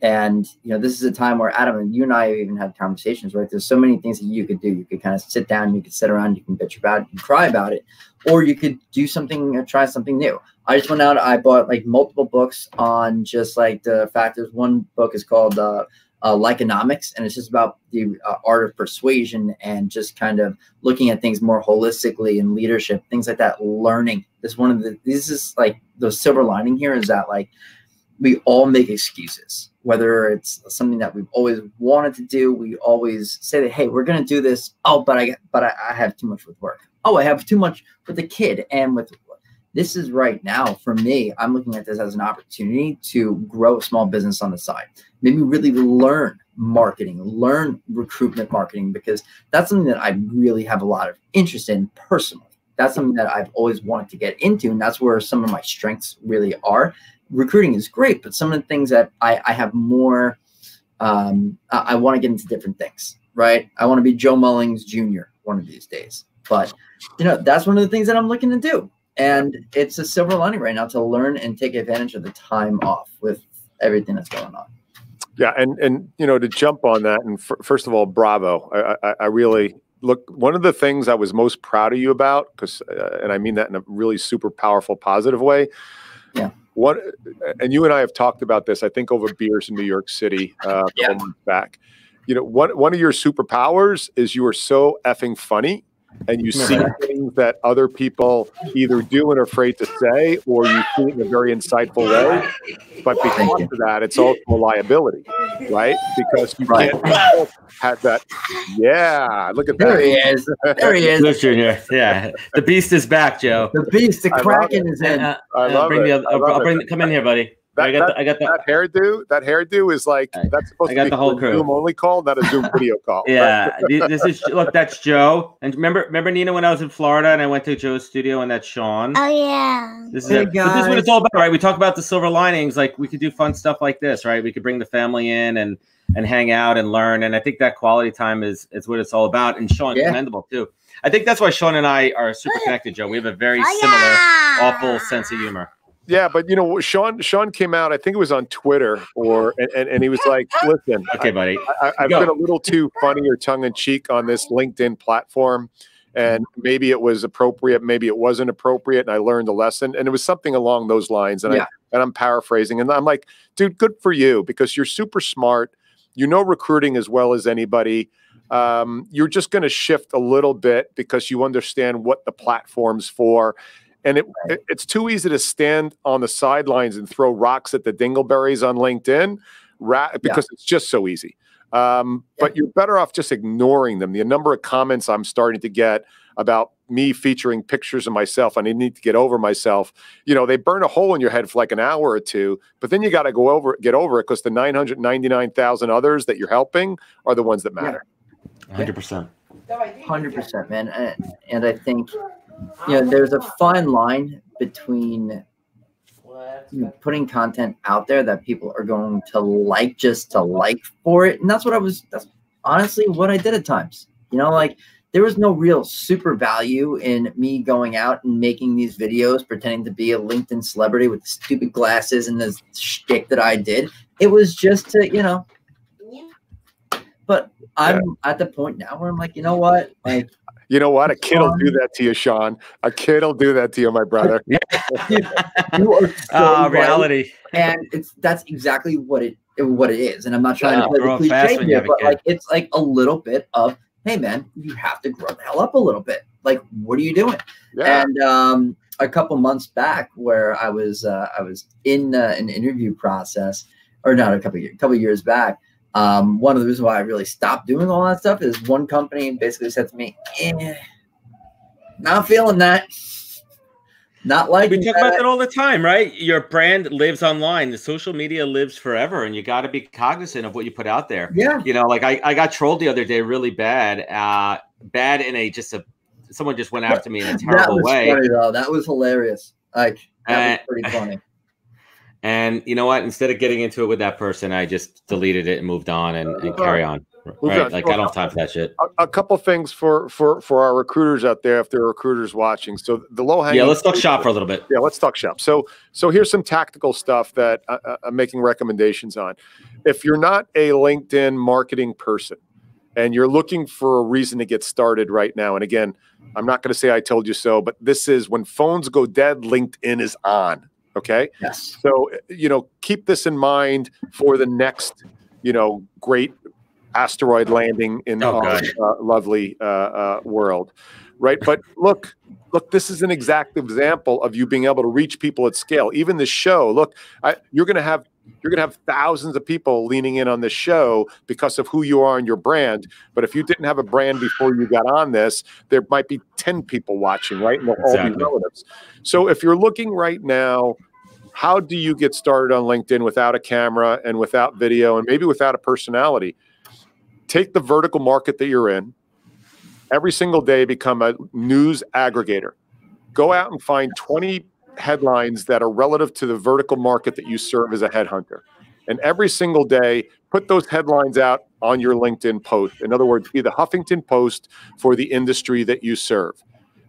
And, you know, this is a time where, Adam, and you and I have even had conversations, right? There's so many things that you could do. You could kind of sit down, you could sit around, you can bitch about it, you can cry about it, or you could do something, try something new. I just went out, I bought like multiple books on just like the factors. One book is called Likeonomics, and it's just about the art of persuasion and just kind of looking at things more holistically and leadership, things like that. Learning. This is like the silver lining here is that, like, we all make excuses, whether it's something that we've always wanted to do. We always say that, hey, we're going to do this. Oh, but I have too much with work. Oh, I have too much with the kid. And with this is right now for me, I'm looking at this as an opportunity to grow a small business on the side. Maybe really learn marketing, learn recruitment marketing, because that's something that I really have a lot of interest in personally. That's something that I've always wanted to get into. And that's where some of my strengths really are. Recruiting is great, but some of the things that I have more, I want to get into different things, right? I want to be Joe Mullings Jr. one of these days. But, you know, that's one of the things that I'm looking to do. And it's a silver lining right now to learn and take advantage of the time off with everything that's going on. Yeah. And you know, to jump on that, and first of all, bravo. I really look, one of the things I was most proud of you about, because, and I mean that in a really super powerful, positive way. Yeah. And you and I have talked about this, I think, over beers in New York City a couple months back. You know, one of your superpowers is you are so effing funny, and you see things that other people either do and are afraid to say, or you see it in a very insightful way. But because of that, it's also a liability, right? Because you can't have that. Yeah, look at that. There he is. There he is. Junior. Yeah, the beast is back, Joe. The beast, the Kraken is in. I love it. Come in here, buddy. I got that hairdo is like that's supposed to be the whole a crew. Zoom only call, not a Zoom video call. Yeah, right? this is look. That's Joe. And remember Nina when I was in Florida and I went to Joe's studio and that's Shaun. Oh yeah. This is it. But this is what it's all about, right? We talk about the silver linings. Like we could do fun stuff like this, right? We could bring the family in and hang out and learn. And I think that quality time is what it's all about. And Shaun, commendable too. I think that's why Shaun and I are super connected, Joe. We have a very similar, awful sense of humor. Yeah, but you know, Shaun came out, I think it was on Twitter and he was like, listen, okay, buddy. I've been a little too funny or tongue in cheek on this LinkedIn platform. And maybe it was appropriate, maybe it wasn't appropriate, and I learned a lesson. And it was something along those lines. And I'm paraphrasing. And I'm like, dude, good for you, because you're super smart. You know recruiting as well as anybody. You're just going to shift a little bit because you understand what the platform's for. And it's too easy to stand on the sidelines and throw rocks at the dingleberries on LinkedIn because it's just so easy. But you're better off just ignoring them. The number of comments I'm starting to get about me featuring pictures of myself, and I need to get over myself. You know, they burn a hole in your head for like an hour or two, but then you got to get over it because the 999,000 others that you're helping are the ones that matter. 100%. 100%, man. And I think, you know, there's a fine line between putting content out there that people are going to like just to like for it. And that's honestly what I did at times. You know, like there was no real super value in me going out and making these videos, pretending to be a LinkedIn celebrity with the stupid glasses and the shtick that I did. It was just to, you know, but I'm at the point now where I'm like, you know what? Like, you know what? A kid will do that to you, Shaun. A kid will do that to you, my brother. You are so reality. Right. And that's exactly what it is. And I'm not trying to play the cliche here, but like it's like a little bit of, hey man, you have to grow the hell up a little bit. Like, what are you doing? Yeah. And a couple months back, where I was in an interview process, or not a couple years back. One of the reasons why I really stopped doing all that stuff is one company basically said to me, not feeling that. Not liking We talk about that all the time, right? Your brand lives online. The social media lives forever, and you got to be cognizant of what you put out there. Yeah. You know, like I got trolled the other day really bad. Bad in someone just went after me in a terrible way. Funny, though. That was hilarious. Like, that was pretty funny. And you know what? Instead of getting into it with that person, I just deleted it and moved on and carry on. Right? Like I don't have time for that shit. A couple things for our recruiters out there, if there are recruiters watching. So the low hanging. Yeah, let's talk shop for a little bit. Yeah, let's talk shop. So here's some tactical stuff that I'm making recommendations on. If you're not a LinkedIn marketing person and you're looking for a reason to get started right now, and again, I'm not going to say I told you so, but this is when phones go dead, LinkedIn is on. Okay. Yes. So, you know, keep this in mind for the next, you know, great asteroid landing in our lovely world. Right. But look, this is an exact example of you being able to reach people at scale. Even the show, look, you're going to have thousands of people leaning in on this show because of who you are and your brand. But if you didn't have a brand before you got on this, there might be 10 people watching, right? And they'll all be relatives. So if you're looking right now, how do you get started on LinkedIn without a camera and without video and maybe without a personality? Take the vertical market that you're in. Every single day, become a news aggregator. Go out and find 20 headlines that are relative to the vertical market that you serve as a headhunter. And every single day, put those headlines out on your LinkedIn post. In other words, be the Huffington Post for the industry that you serve.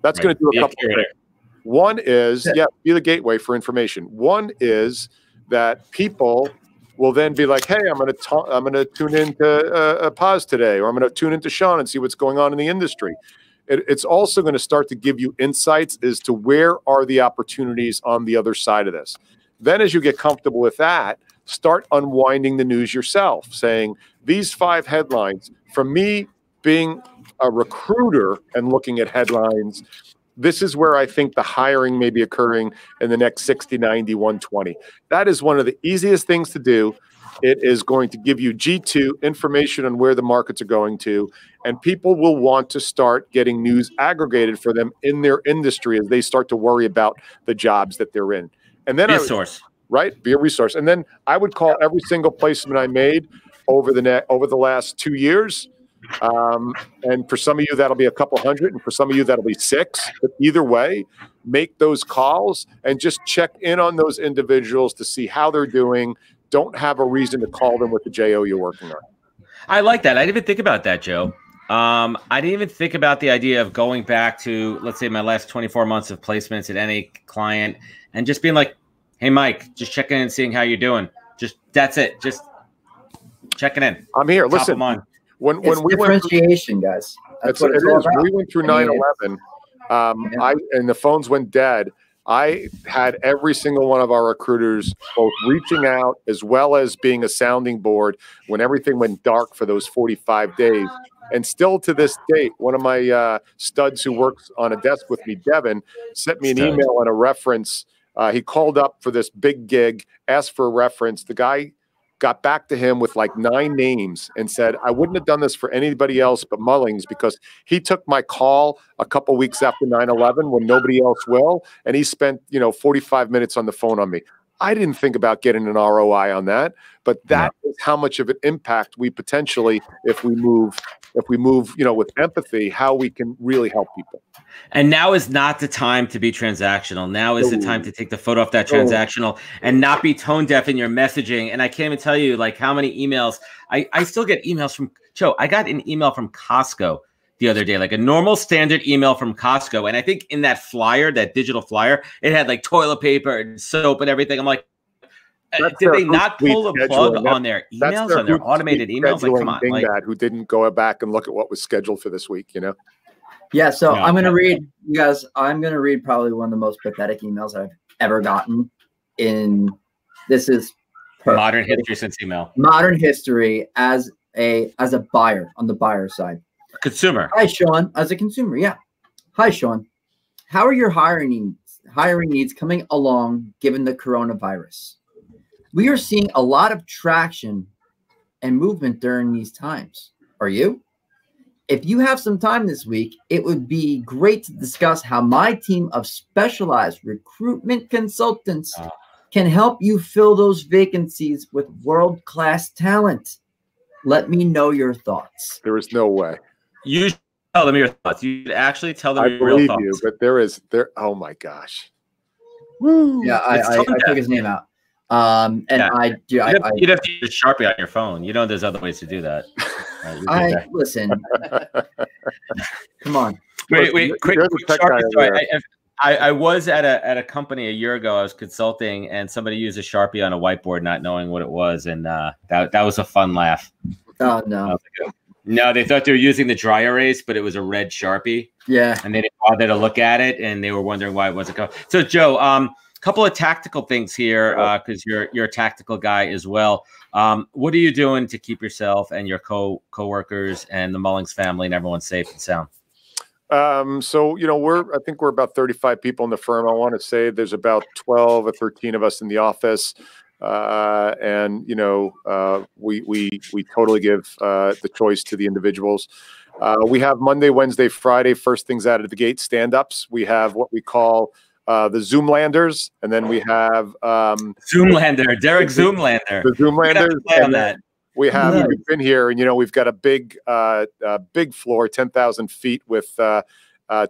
That's going to do a couple of things. One is, be the gateway for information. One is that people will then be like, hey, I'm going to tune into a pause today, or I'm going to tune into Shaun and see what's going on in the industry. It's also going to start to give you insights as to where are the opportunities on the other side of this. Then as you get comfortable with that, start unwinding the news yourself, saying these 5 headlines, from me being a recruiter and looking at headlines, this is where I think the hiring may be occurring in the next 60, 90, 120. That is one of the easiest things to do. It is going to give you G2 information on where the markets are going to, and people will want to start getting news aggregated for them in their industry as they start to worry about the jobs that they're in. And then right? Be a resource. And then I would call every single placement I made over the last 2 years. And for some of you, that'll be a couple hundred, and for some of you, that'll be 6. But either way, make those calls and just check in on those individuals to see how they're doing. Don't have a reason to call them with the JO you're working on. I like that. I didn't even think about that, Joe. I didn't even think about the idea of going back to, let's say, my last 24 months of placements at any client and just being like, hey, Mike, just checking in and seeing how you're doing. Just that's it. Just checking in. I'm here. Listen, when we differentiation, guys. That's what it's all about. We went through 9/11. And the phones went dead. I had every single one of our recruiters both reaching out as well as being a sounding board when everything went dark for those 45 days. And still to this date, one of my studs who works on a desk with me, Devin, sent me an email on a reference. He called up for this big gig, asked for a reference. The guy got back to him with like 9 names and said, I wouldn't have done this for anybody else but Mullings because he took my call a couple weeks after 9/11 when nobody else will. And he spent, 45 minutes on the phone on me. I didn't think about getting an ROI on that, but that is how much of an impact we potentially, if we move, with empathy, how we can really help people. And now is not the time to be transactional. Now is the time to take the foot off that transactional and not be tone deaf in your messaging. And I can't even tell you like how many emails I still get emails from Joe. I got an email from Costco the other day, like a normal standard email from Costco. And I think in that flyer, that digital flyer, it had like toilet paper and soap and everything. I'm like, did they not pull the plug on their emails, on their automated emails? Like, come on. Like, who didn't go back and look at what was scheduled for this week, Yeah, so I'm going to read, you guys, I'm going to read probably one of the most pathetic emails I've ever gotten this is modern history since email. Modern history as a buyer on the buyer side. Consumer. Hi, Shaun. As a consumer, yeah. Hi, Shaun. How are your hiring needs coming along given the coronavirus? We are seeing a lot of traction and movement during these times. Are you? If you have some time this week, it would be great to discuss how my team of specialized recruitment consultants can help you fill those vacancies with world-class talent. Let me know your thoughts. There is no way. You should tell them your thoughts. You should actually tell them your real thoughts. You, but there. Oh my gosh. Woo. Yeah, I took his name out. You'd have to use Sharpie on your phone. There's other ways to do that. Listen. Come on. Wait, quick Sharpie story. I was at a company a year ago. I was consulting, and somebody used a Sharpie on a whiteboard, not knowing what it was, and that was a fun laugh. Oh no. No, they thought they were using the dry erase, but it was a red Sharpie. Yeah. And they didn't bother to look at it, and they were wondering why it wasn't going. So, Joe, couple of tactical things here because you're a tactical guy as well. What are you doing to keep yourself and your coworkers and the Mullings family and everyone safe and sound? So I think we're about 35 people in the firm. I want to say there's about 12 or 13 of us in the office. And we totally give the choice to the individuals. We have Monday, Wednesday, Friday, first things out of the gate, stand-ups. We have what we call the Zoomlanders, and then we have Zoomlander, Derek Zoomlander. The Zoomlanders. On that. We have we've been here, and we've got a big floor, 10,000 feet with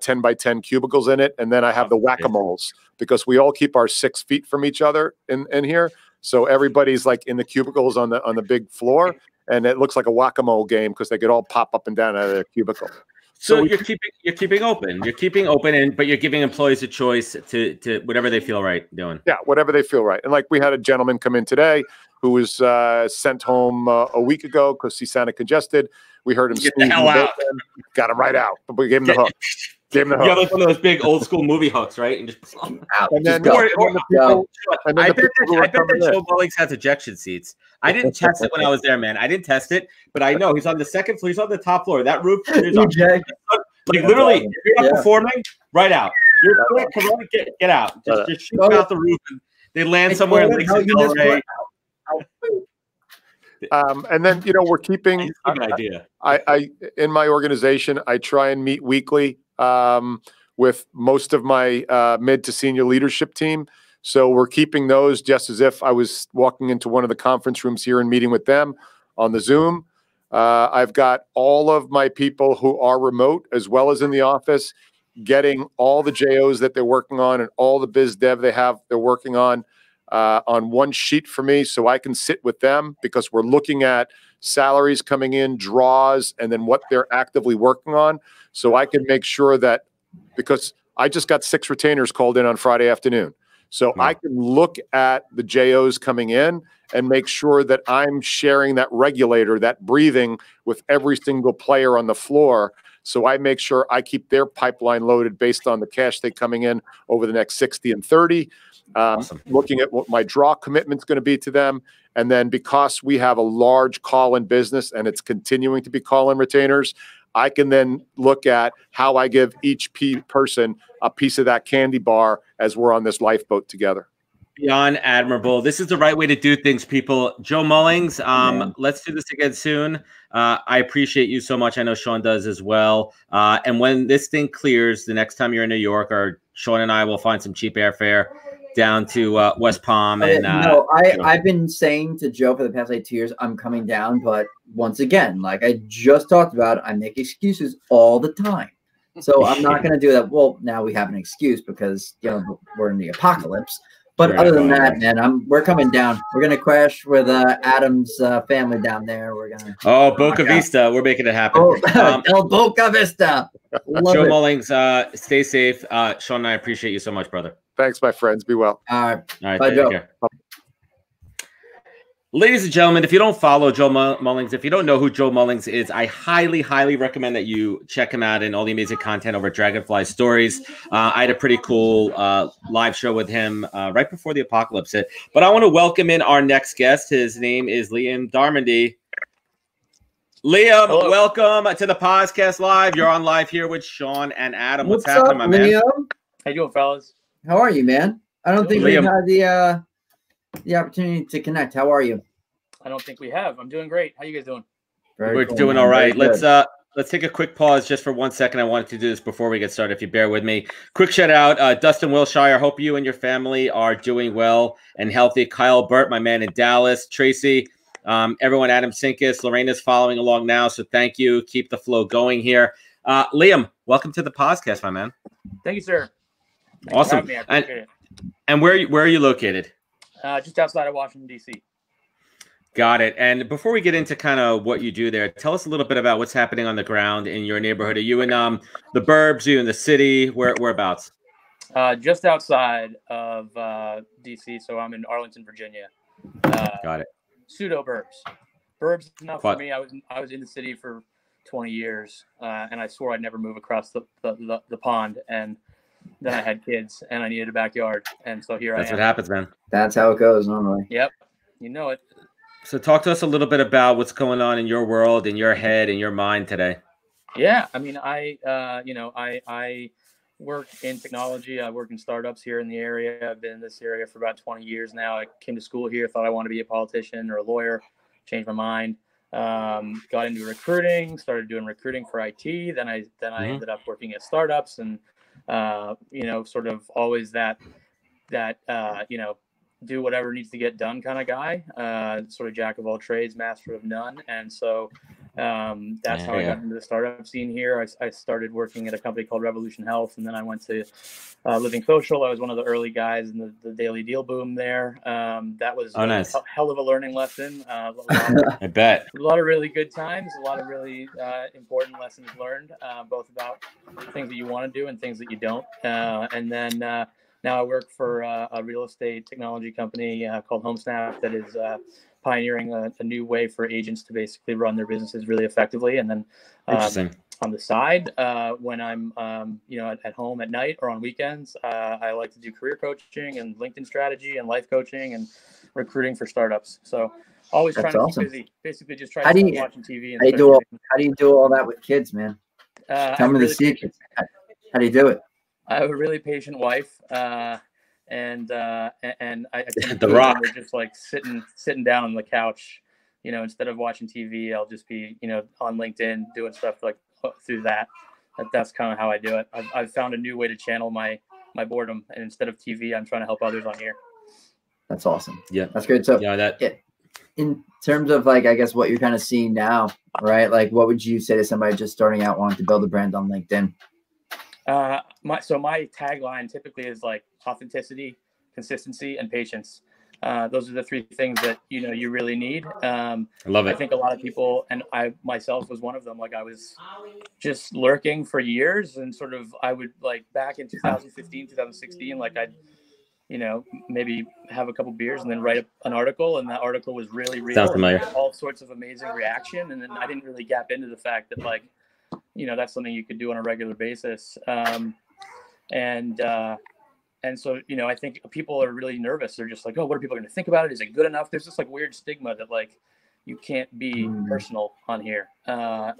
10 by 10 cubicles in it, and then I have the whack-a-moles because we all keep our 6 feet from each other in here. So everybody's like in the cubicles on the big floor, and it looks like a whack-a-mole game because they could all pop up and down out of their cubicle. So you're keeping open. You're keeping open, but you're giving employees a choice to whatever they feel right doing. Yeah, whatever they feel right. And like we had a gentleman come in today who was sent home a week ago because he sounded congested. We heard him. Get the hell out. Got him right out. But we gave him the hook. Yeah, like one of those big old school movie hooks, right? And just out. And then, I bet that Joe Mullings has ejection seats. I didn't test it when I was there, man. I didn't test it, but I know he's on the second floor. He's on the top floor. That roof, like literally, if you're not performing, right out. You're come on, get out. Just shoot out the roof. And they land somewhere in Lakes and Delray. And then we're keeping. Good idea. I in my organization, I try and meet weekly with most of my mid to senior leadership team. So we're keeping those just as if I was walking into one of the conference rooms here and meeting with them on the Zoom. I've got all of my people who are remote as well as in the office, getting all the JOs that they're working on and all the biz dev they're working on one sheet for me, so I can sit with them, because we're looking at salaries coming in, draws, and then what they're actively working on. So I can make sure that, because I just got 6 retainers called in on Friday afternoon. So I can look at the JOs coming in and make sure that I'm sharing that regulator, that breathing, with every single player on the floor. So I make sure I keep their pipeline loaded based on the cash they coming in over the next 60 and 30. Awesome. Looking at what my draw commitment is going to be to them. And then, because we have a large call-in business and it's continuing to be call-in retainers, I can then look at how I give each person a piece of that candy bar as we're on this lifeboat together. Beyond admirable. This is the right way to do things, people. Joe Mullings, let's do this again soon. I appreciate you so much. I know Shaun does as well. And when this thing clears, the next time you're in New York, or Shaun and I will find some cheap airfare down to West Palm. And I've been saying to Joe for the past 2 years, I'm coming down. But once again, like I just talked about, I make excuses all the time. So I'm not going to do that. Well, now we have an excuse because, we're in the apocalypse. But other than that, man, we're coming down. We're gonna crash with Adam's family down there. We're gonna Boca Vista. We're making it happen. El Boca Vista. Joe Mullings, stay safe. Shaun and I appreciate you so much, brother. Thanks, my friends. Be well. All right. Bye, Joe. Ladies and gentlemen, if you don't follow Joe Mullings, if you don't know who Joe Mullings is, I highly, highly recommend that you check him out and all the amazing content over at Dragonfly Stories. I had a pretty cool live show with him right before the apocalypse hit. But I want to welcome in our next guest. His name is Liam Darmondy. Liam, hello. Welcome to the podcast live. You're on live here with Shaun and Adam. What's happening, my man? How you doing, fellas? How are you, man? I don't think we've had the opportunity to connect. How are you? I don't think we have. I'm doing great. How you guys doing? We're doing all right. Let's take a quick pause just for 1 second. I wanted to do this before we get started, if you bear with me. Quick shout out, Dustin Wilshire. Hope you and your family are doing well and healthy. Kyle Burt, my man in Dallas. Tracy, everyone, Adam Sinkus. Lorena's following along now, so thank you. Keep the flow going here. Liam, welcome to the podcast, my man. Thank you, sir. Awesome. And where are you located? Just outside of Washington, D.C. Got it. And before we get into kind of what you do there, tell us a little bit about what's happening on the ground in your neighborhood. Are you in the burbs? Are you in the city? Whereabouts? Just outside of D.C., so I'm in Arlington, Virginia. Got it. Pseudo burbs. Burbs enough for me. I was in the city for 20 years, and I swore I'd never move across the pond. And then I had kids, and I needed a backyard, and so here I am. That's what happens, man. That's how it goes normally. Yep, you know it. So talk to us a little bit about what's going on in your world, in your head, in your mind today. Yeah, I mean, I work in technology. I work in startups here in the area. I've been in this area for about 20 years now. I came to school here, thought I wanted to be a politician or a lawyer, changed my mind. Got into recruiting, started doing recruiting for IT. Then I ended up working at startups, and sort of always that do whatever needs to get done kind of guy, sort of jack of all trades, master of none. And so that's how I got into the startup scene here. I started working at a company called Revolution Health, and then I went to Living Social. I was one of the early guys in the daily deal boom there. That was nice. A hell of a learning lesson. I bet. A lot of really good times, a lot of really important lessons learned, both about things that you want to do and things that you don't. And then now I work for a real estate technology company called HomeSnap that is pioneering a new way for agents to basically run their businesses really effectively. And then on the side, when I'm at home at night or on weekends, I like to do career coaching and LinkedIn strategy and life coaching and recruiting for startups. So always trying to be busy. Basically, just trying to stop watching TV. And how do you do all that with kids, man? Tell me the secrets. How do you do it? I have a really patient wife, and I The Rock. we're just like sitting down on the couch, instead of watching TV, I'll just be, on LinkedIn doing stuff like through that. That's kind of how I do it. I've found a new way to channel my my boredom, and instead of TV, I'm trying to help others on here. That's awesome. Yeah, that's great. So in terms of like, I guess what you're kind of seeing now, right? Like, what would you say to somebody just starting out wanting to build a brand on LinkedIn? My tagline typically is like authenticity, consistency, and patience. Those are the three things that, you really need. I love it. I think a lot of people, and I myself was one of them, like I was just lurking for years, and sort of, I would like back in 2015, 2016, like I'd, maybe have a couple beers and then write an article, and that article was really real. Sounds familiar. All sorts of amazing reaction. And then I didn't really gap into the fact that like, that's something you could do on a regular basis. And so, I think people are really nervous. They're just like, oh, what are people going to think about it? Is it good enough? There's this like weird stigma that like you can't be personal on here. I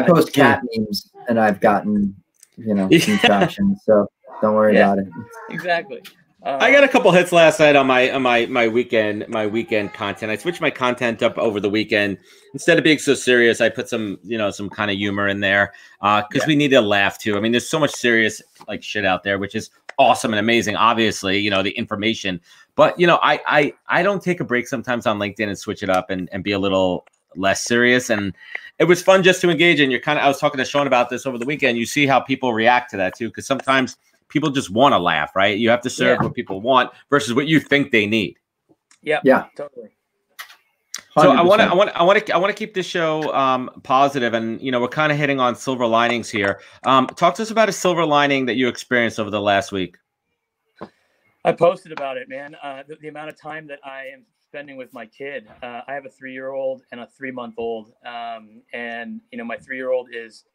post cat memes and I've gotten, some traction. So don't worry about it. Exactly. I got a couple hits last night on my weekend content. I switched my content up over the weekend. Instead of being so serious, I put some kind of humor in there because we need to laugh too. I mean, there's so much serious like shit out there, which is awesome and amazing. Obviously, the information, but I don't take a break sometimes on LinkedIn and switch it up and be a little less serious. And it was fun just to engage. And I was talking to Shaun about this over the weekend. You see how people react to that too, because sometimes people just want to laugh, right? You have to serve what people want versus what you think they need. Yeah, totally. 100%. So I want to keep this show positive, and we're kind of hitting on silver linings here. Talk to us about a silver lining that you experienced over the last week. I posted about it, man. The amount of time that I am spending with my kid. I have a 3-year-old and a 3-month-old, and my 3-year-old is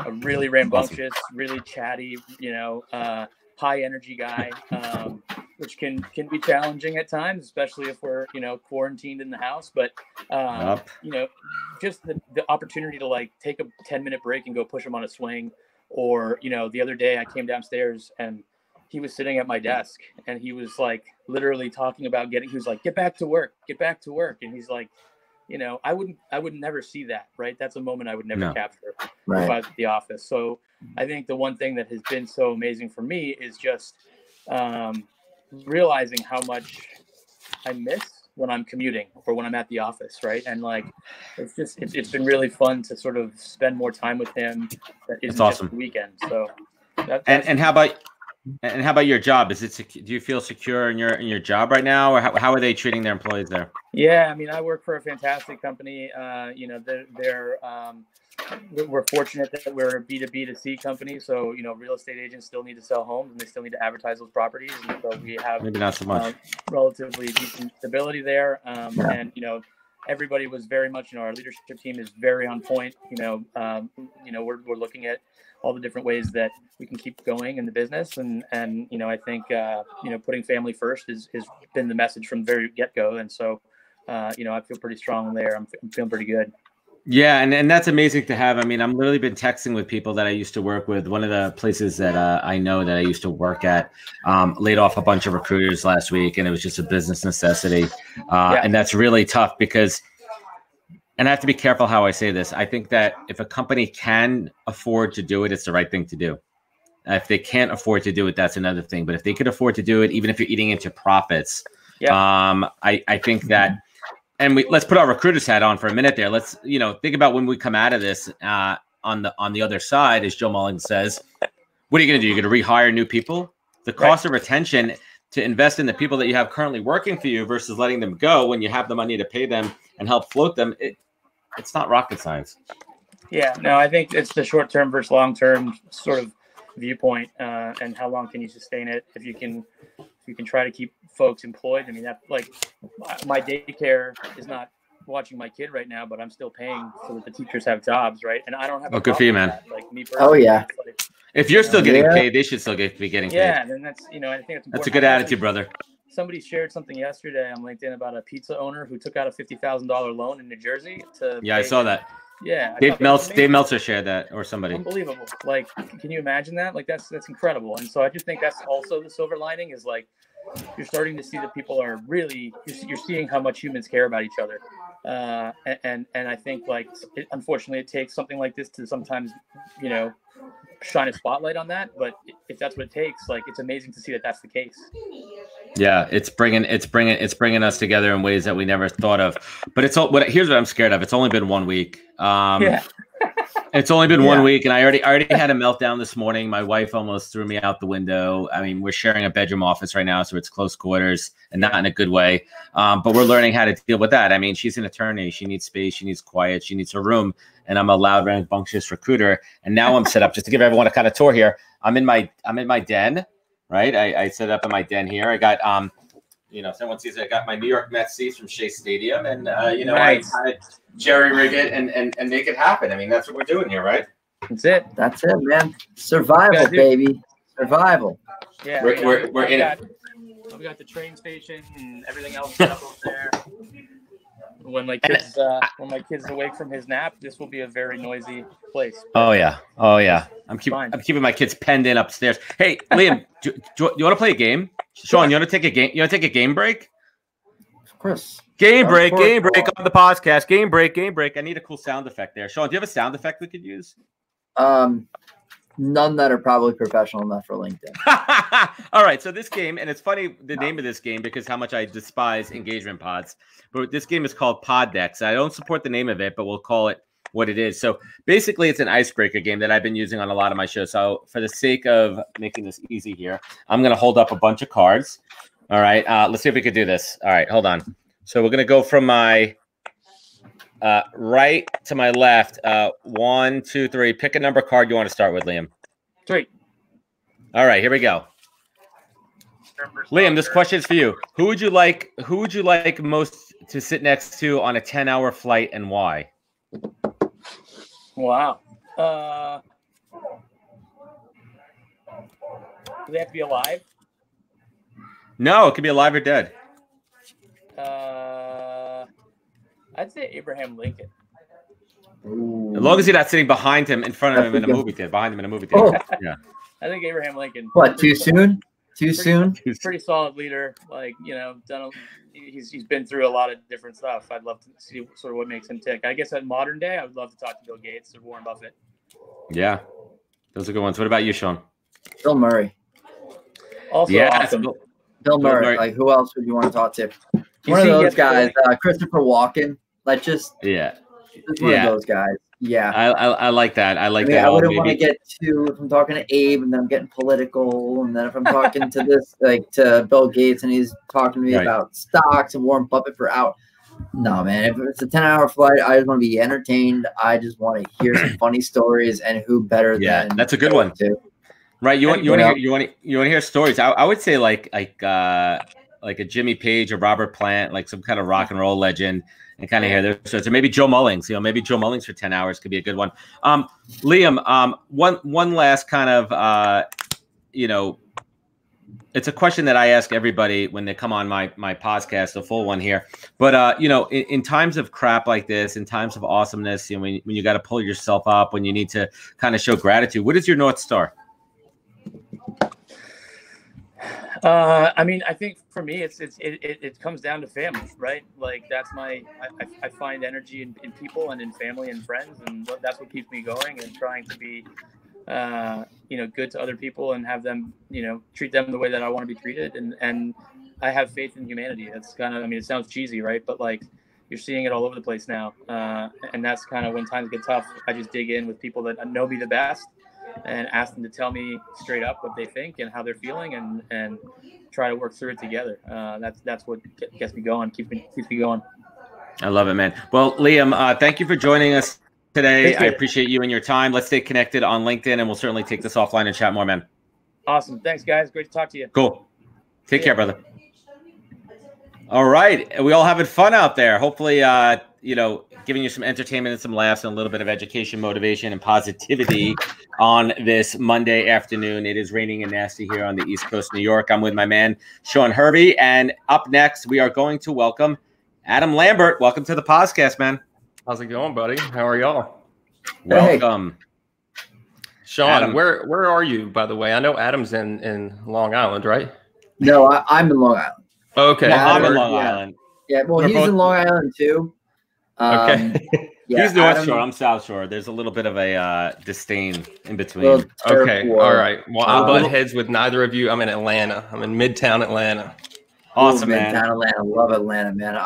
a really rambunctious, really chatty, high energy guy, which can be challenging at times, especially if we're, quarantined in the house. But, just the opportunity to like take a 10-minute break and go push him on a swing. Or, the other day I came downstairs and he was sitting at my desk and he was like literally talking about he was like, get back to work. And he's like, I would never see that, right? That's a moment I would never capture if I was at the office. So I think the one thing that has been so amazing for me is just realizing how much I miss when I'm commuting or when I'm at the office, right? And like, it's been really fun to sort of spend more time with him. That isn't just the weekend. So and how about your job? Do you feel secure in your job right now, or how are they treating their employees there? Yeah, I mean, I work for a fantastic company. We're fortunate that we're a B2B2C company. So, real estate agents still need to sell homes and they still need to advertise those properties. And so we have maybe not so much relatively decent stability there. And, everybody was very much, our leadership team is very on point. We're looking at all the different ways that we can keep going in the business. And I think, putting family first has been the message from the very get-go. And so, I feel pretty strong there. I'm feeling pretty good. Yeah, and that's amazing to have. I mean, I'm literally been texting with people that I used to work with. One of the places that I know that I used to work at laid off a bunch of recruiters last week, and it was just a business necessity. And that's really tough because, and I have to be careful how I say this, I think that if a company can afford to do it, it's the right thing to do. If they can't afford to do it, that's another thing. But if they could afford to do it, even if you're eating into profits, I think that. And let's put our recruiter's hat on for a minute there. Let's, think about when we come out of this on the other side, as Joe Mullings says, what are you going to do? You're going to rehire new people? The cost of retention to invest in the people that you have currently working for you versus letting them go when you have the money to pay them and help float them. It's not rocket science. Yeah, no, I think it's the short-term versus long-term sort of viewpoint, and how long can you sustain it if you can try to keep folks employed. I mean, that like my daycare is not watching my kid right now, but I'm still paying so that the teachers have jobs, right? And I don't have. Good for you, man. Like me personally. Like, if you're still getting paid, they should still be getting paid. Yeah, then that's I think that's important. That's a good attitude, brother. Somebody shared something yesterday on LinkedIn about a pizza owner who took out a $50,000 loan in New Jersey to. Yeah, I saw that. Yeah, Dave Meltzer shared that, or somebody. Unbelievable! Like, can you imagine that? Like, that's incredible. And so I just think that's also the silver lining is like you're starting to see that people are really you're seeing how much humans care about each other, and I think like unfortunately it takes something like this to sometimes shine a spotlight on that. But if that's what it takes, like, it's amazing to see that that's the case. Yeah, it's bringing us together in ways that we never thought of. But here's what I'm scared of. It's only been 1 week. Yeah. It's only been 1 week, and I already had a meltdown this morning. My wife almost threw me out the window. I mean, we're sharing a bedroom office right now, so it's close quarters, and not in a good way. But we're learning how to deal with that. I mean, she's an attorney. She needs space. She needs quiet. She needs her room. And I'm a loud, rambunctious recruiter. And now I'm set up, just to give everyone a kind of tour here. I'm in my den, right? I set up in my den here. I got someone sees it. I got my New York Mets seats from Shea Stadium, and Nice. I kind of jerry rig it and make it happen. I mean, that's what we're doing here, right? That's it, man. Survival, baby. Survival. Yeah, we're in it. I've got the train station and everything else set up over there. When my kid's awake from his nap, this will be a very noisy place. Oh yeah. I'm keeping my kids penned in upstairs. Hey, Liam, do you want to play a game? Sean, you want to take a game? You want to take a game break? Of course. Game break on the podcast. Game break. I need a cool sound effect there. Sean, do you have a sound effect we could use? None that are probably professional enough for LinkedIn. All right. So this game, and it's funny, the name of this game, because how much I despise engagement pods, but this game is called Pod Decks. I don't support the name of it, but we'll call it what it is. So basically it's an icebreaker game that I've been using on a lot of my shows. So for the sake of making this easy here, I'm going to hold up a bunch of cards. All right. Let's see if we could do this. All right. Hold on. So we're going to go from my right to my left. 1, 2, 3. Pick a number card you want to start with, Liam. 3. All right, here we go. Liam, this question is for you. Who would you like most to sit next to on a 10-hour flight, and why? Wow. Do they have to be alive? No, it could be alive or dead. I'd say Abraham Lincoln. Ooh. As long as you're not sitting behind him, in front of him in a movie theater, behind him in a movie theater. Oh. Yeah. I think Abraham Lincoln. What? Too soon? Pretty solid leader. Like, he's been through a lot of different stuff. I'd love to see sort of what makes him tick. I guess at modern day, I would love to talk to Bill Gates or Warren Buffett. Yeah, those are good ones. What about you, Sean? Bill Murray. Also awesome. Bill Murray. Like, who else would you want to talk to? One of those guys. Christopher Walken. Like, just one of those guys. Yeah, I like that. I like that. I wouldn't want to get too. If I'm talking to Abe, and then I'm getting political, and then if I'm talking to this, like to Bill Gates, and he's talking to me about stocks and Warren Buffett for out. No, man. If it's a 10-hour flight, I just want to be entertained. I just want to hear some funny stories, and who better than that's a good one too. Right? You want to hear stories? I would say like a Jimmy Page or Robert Plant, like some kind of rock and roll legend. And kind of hear their stories. Or maybe Joe Mullings. Maybe Joe Mullings for 10 hours could be a good one. Liam, one last kind of, it's a question that I ask everybody when they come on my podcast, the full one here. But, in times of crap like this, in times of awesomeness, when you got to pull yourself up, when you need to kind of show gratitude, what is your North Star? I mean, I think for me, it comes down to family, right? Like that's I find energy in people and in family and friends, and that's what keeps me going and trying to be, good to other people and have them, treat them the way that I want to be treated. And I have faith in humanity. That's kind of, it sounds cheesy, right? But like you're seeing it all over the place now. And that's kind of when times get tough, I just dig in with people that know me the best and ask them to tell me straight up what they think and how they're feeling, and try to work through it together. That's what gets me going, keeps me going. I love it, man. Well, Liam, thank you for joining us today. I appreciate you and your time. Let's stay connected on LinkedIn, and we'll certainly take this offline and chat more, man. Awesome. Thanks, guys. Great to talk to you. Cool. Take care, brother. All right. We all having fun out there. Hopefully, giving you some entertainment and some laughs and a little bit of education, motivation, and positivity on this Monday afternoon. It is raining and nasty here on the East Coast, New York. I'm with my man, Shaun Hervey. And up next, we are going to welcome Adam Lambert. Welcome to the podcast, man. How's it going, buddy? How are y'all? Welcome. Sean, Adam. Where are you, by the way? I know Adam's in Long Island, right? No, I'm in Long Island. Okay. I'm in Long Island. Yeah, well, he's in Long Island too. Okay. Yeah, He's North Adam- Shore. I'm South Shore. There's a little bit of a disdain in between. Okay. All right. Well, I butt little- heads with neither of you. I'm in Atlanta. I'm in Midtown Atlanta. Awesome, man. man. Down Atlanta, love Atlanta, man.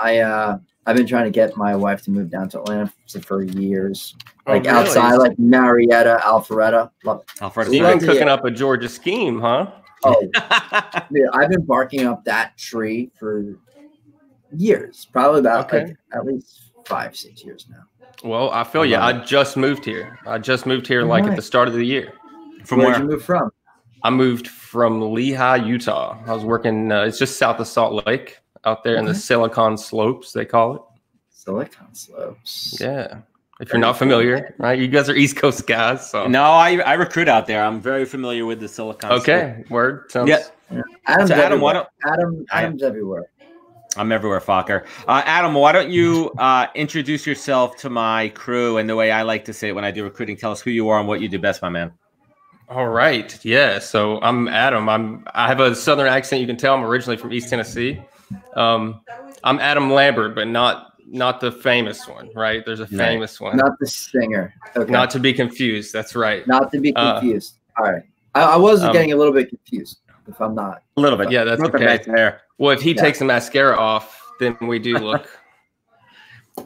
I've been trying to get my wife to move down to Atlanta for years. Like really? outside, like Marietta, Alpharetta. Love it. Alfred, So you've Love been it. cooking up a Georgia scheme, huh? Oh, dude, I've been barking up that tree for years, probably about like at least 5-6 years now. Well, I feel you. I just moved here. Like at the start of the year. From Where'd where? you move from? I moved from Lehigh, Utah. I was working. It's just south of Salt Lake, out there in the Silicon Slopes, they call it. Silicon Slopes. Yeah. If you're not familiar, right? You guys are East Coast guys. So. No, I recruit out there. I'm very familiar with the Silicon. Okay. Word. Sounds... Yeah. Adam's So Adam, everywhere. why don't Adam's everywhere. I'm everywhere, Fokker. Adam, why don't you introduce yourself to my crew? And the way I like to say it when I do recruiting, tell us who you are and what you do best, my man. All right. Yeah. So I'm Adam. I have a Southern accent. You can tell I'm originally from East Tennessee. I'm Adam Lambert, but not the famous one, right? There's a famous one. Not the singer. Okay. Not to be confused. That's right. Not to be confused. All right. I was getting a little bit confused, if I'm not. A little bit. Yeah, that's okay. Well, if he takes the mascara off, then we do look.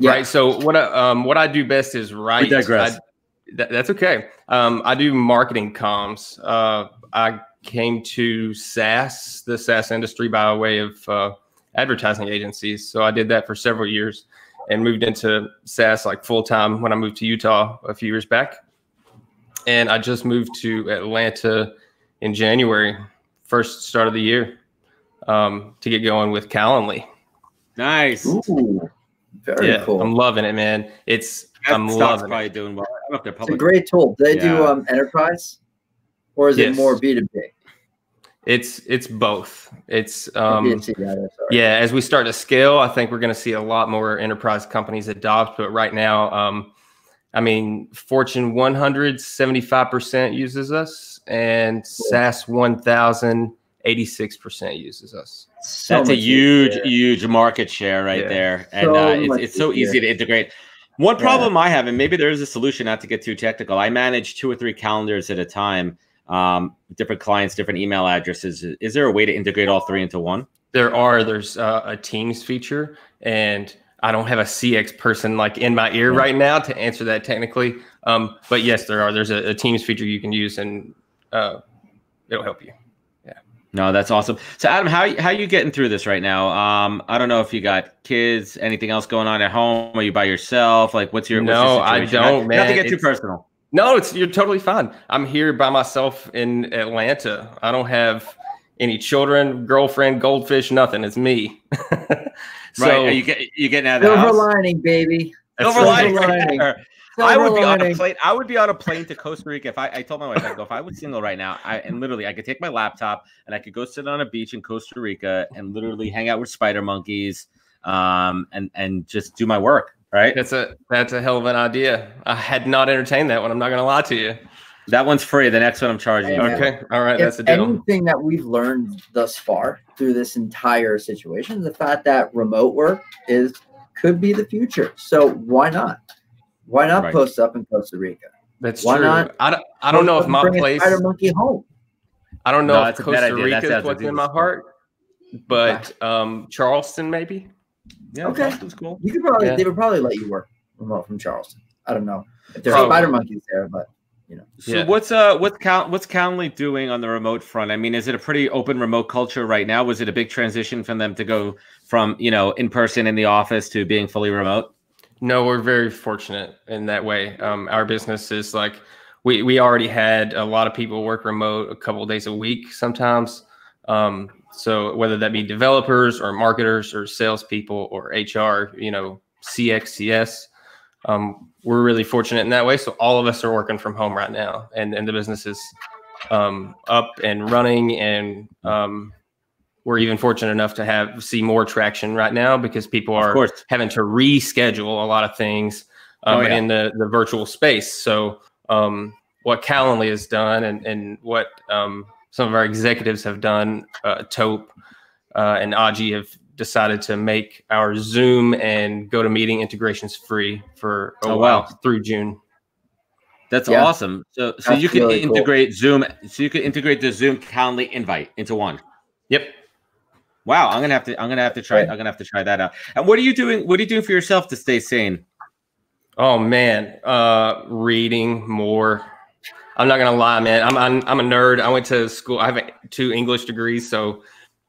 Right. So what I do best is write. We digress. That's okay. I do marketing comms. I came to the SaaS industry by way of advertising agencies. So I did that for several years and moved into SaaS like full time when I moved to Utah a few years back. And I just moved to Atlanta in January, first start of the year, to get going with Calendly. Nice. Ooh, very cool. I'm loving it, man. I'm loving probably it. doing well. I don't know if they're It's public. a great tool. Do they do enterprise, or is it more B2B? It's both. It's yeah. As we start to scale, I think we're going to see a lot more enterprise companies adopt. But right now, I mean, Fortune 100 75% uses us, and SaaS 1000 86% uses us. That's a huge market share right there, and it's so easy to integrate. One problem I have, and maybe there is a solution, not to get too technical. I manage 2 or 3 calendars at a time. Different clients, different email addresses. Is there a way to integrate all 3 into one? There's a Teams feature, and I don't have a CX person like in my ear right now to answer that technically. But yes, there's a Teams feature you can use, and it'll help you. Yeah. No, that's awesome. So Adam, how you getting through this right now? I don't know if you got kids, anything else going on at home. Are you by yourself? Like, what's your I don't, man. Not to get too personal. No, you're totally fine. I'm here by myself in Atlanta. I don't have any children, girlfriend, goldfish, nothing. It's me. So right. Are you getting out of the house? Silver lining, baby. Silver lining. I would be on a plane. I would be on a plane to Costa Rica if I told my wife, I'd go, if I was single right now, I could take my laptop and I could go sit on a beach in Costa Rica and literally hang out with spider monkeys, and just do my work. Right. That's a hell of an idea. I had not entertained that one. I'm not going to lie to you. That one's free. The next one I'm charging you. Okay. All right. That's the deal. Anything that we've learned thus far through this entire situation, the fact that remote work could be the future. So why not? Why not post up in Costa Rica? That's why true. Not I don't know if my place. Spider monkey home. I don't know if Costa Rica is what's in my heart, but Charleston maybe. Yeah, okay. Charleston's cool. You could probably they would probably let you work remote from Charleston. I don't know if there's spider monkeys there, but you know. So what's Calendly doing on the remote front? I mean, is it a pretty open remote culture right now? Was it a big transition for them to go from in person in the office to being fully remote? No, we're very fortunate in that way. Our business is like we already had a lot of people work remote a couple of days a week sometimes. So whether that be developers or marketers or salespeople or HR, CXCS, we're really fortunate in that way. So all of us are working from home right now, and the business is up and running, and we're even fortunate enough to see more traction right now because people are having to reschedule a lot of things in the virtual space. So what Calendly has done and what some of our executives have done, Tope and Aji have decided to make our Zoom and GoToMeeting integrations free for a while through June. That's awesome. So you can really integrate Zoom. So you can integrate the Zoom Calendly invite into one. Yep. Wow. I'm gonna have to try that out. And what are you doing? What are you doing for yourself to stay sane? Oh man, reading more. I'm not gonna lie, man. I'm a nerd. I went to school. I have 2 English degrees, so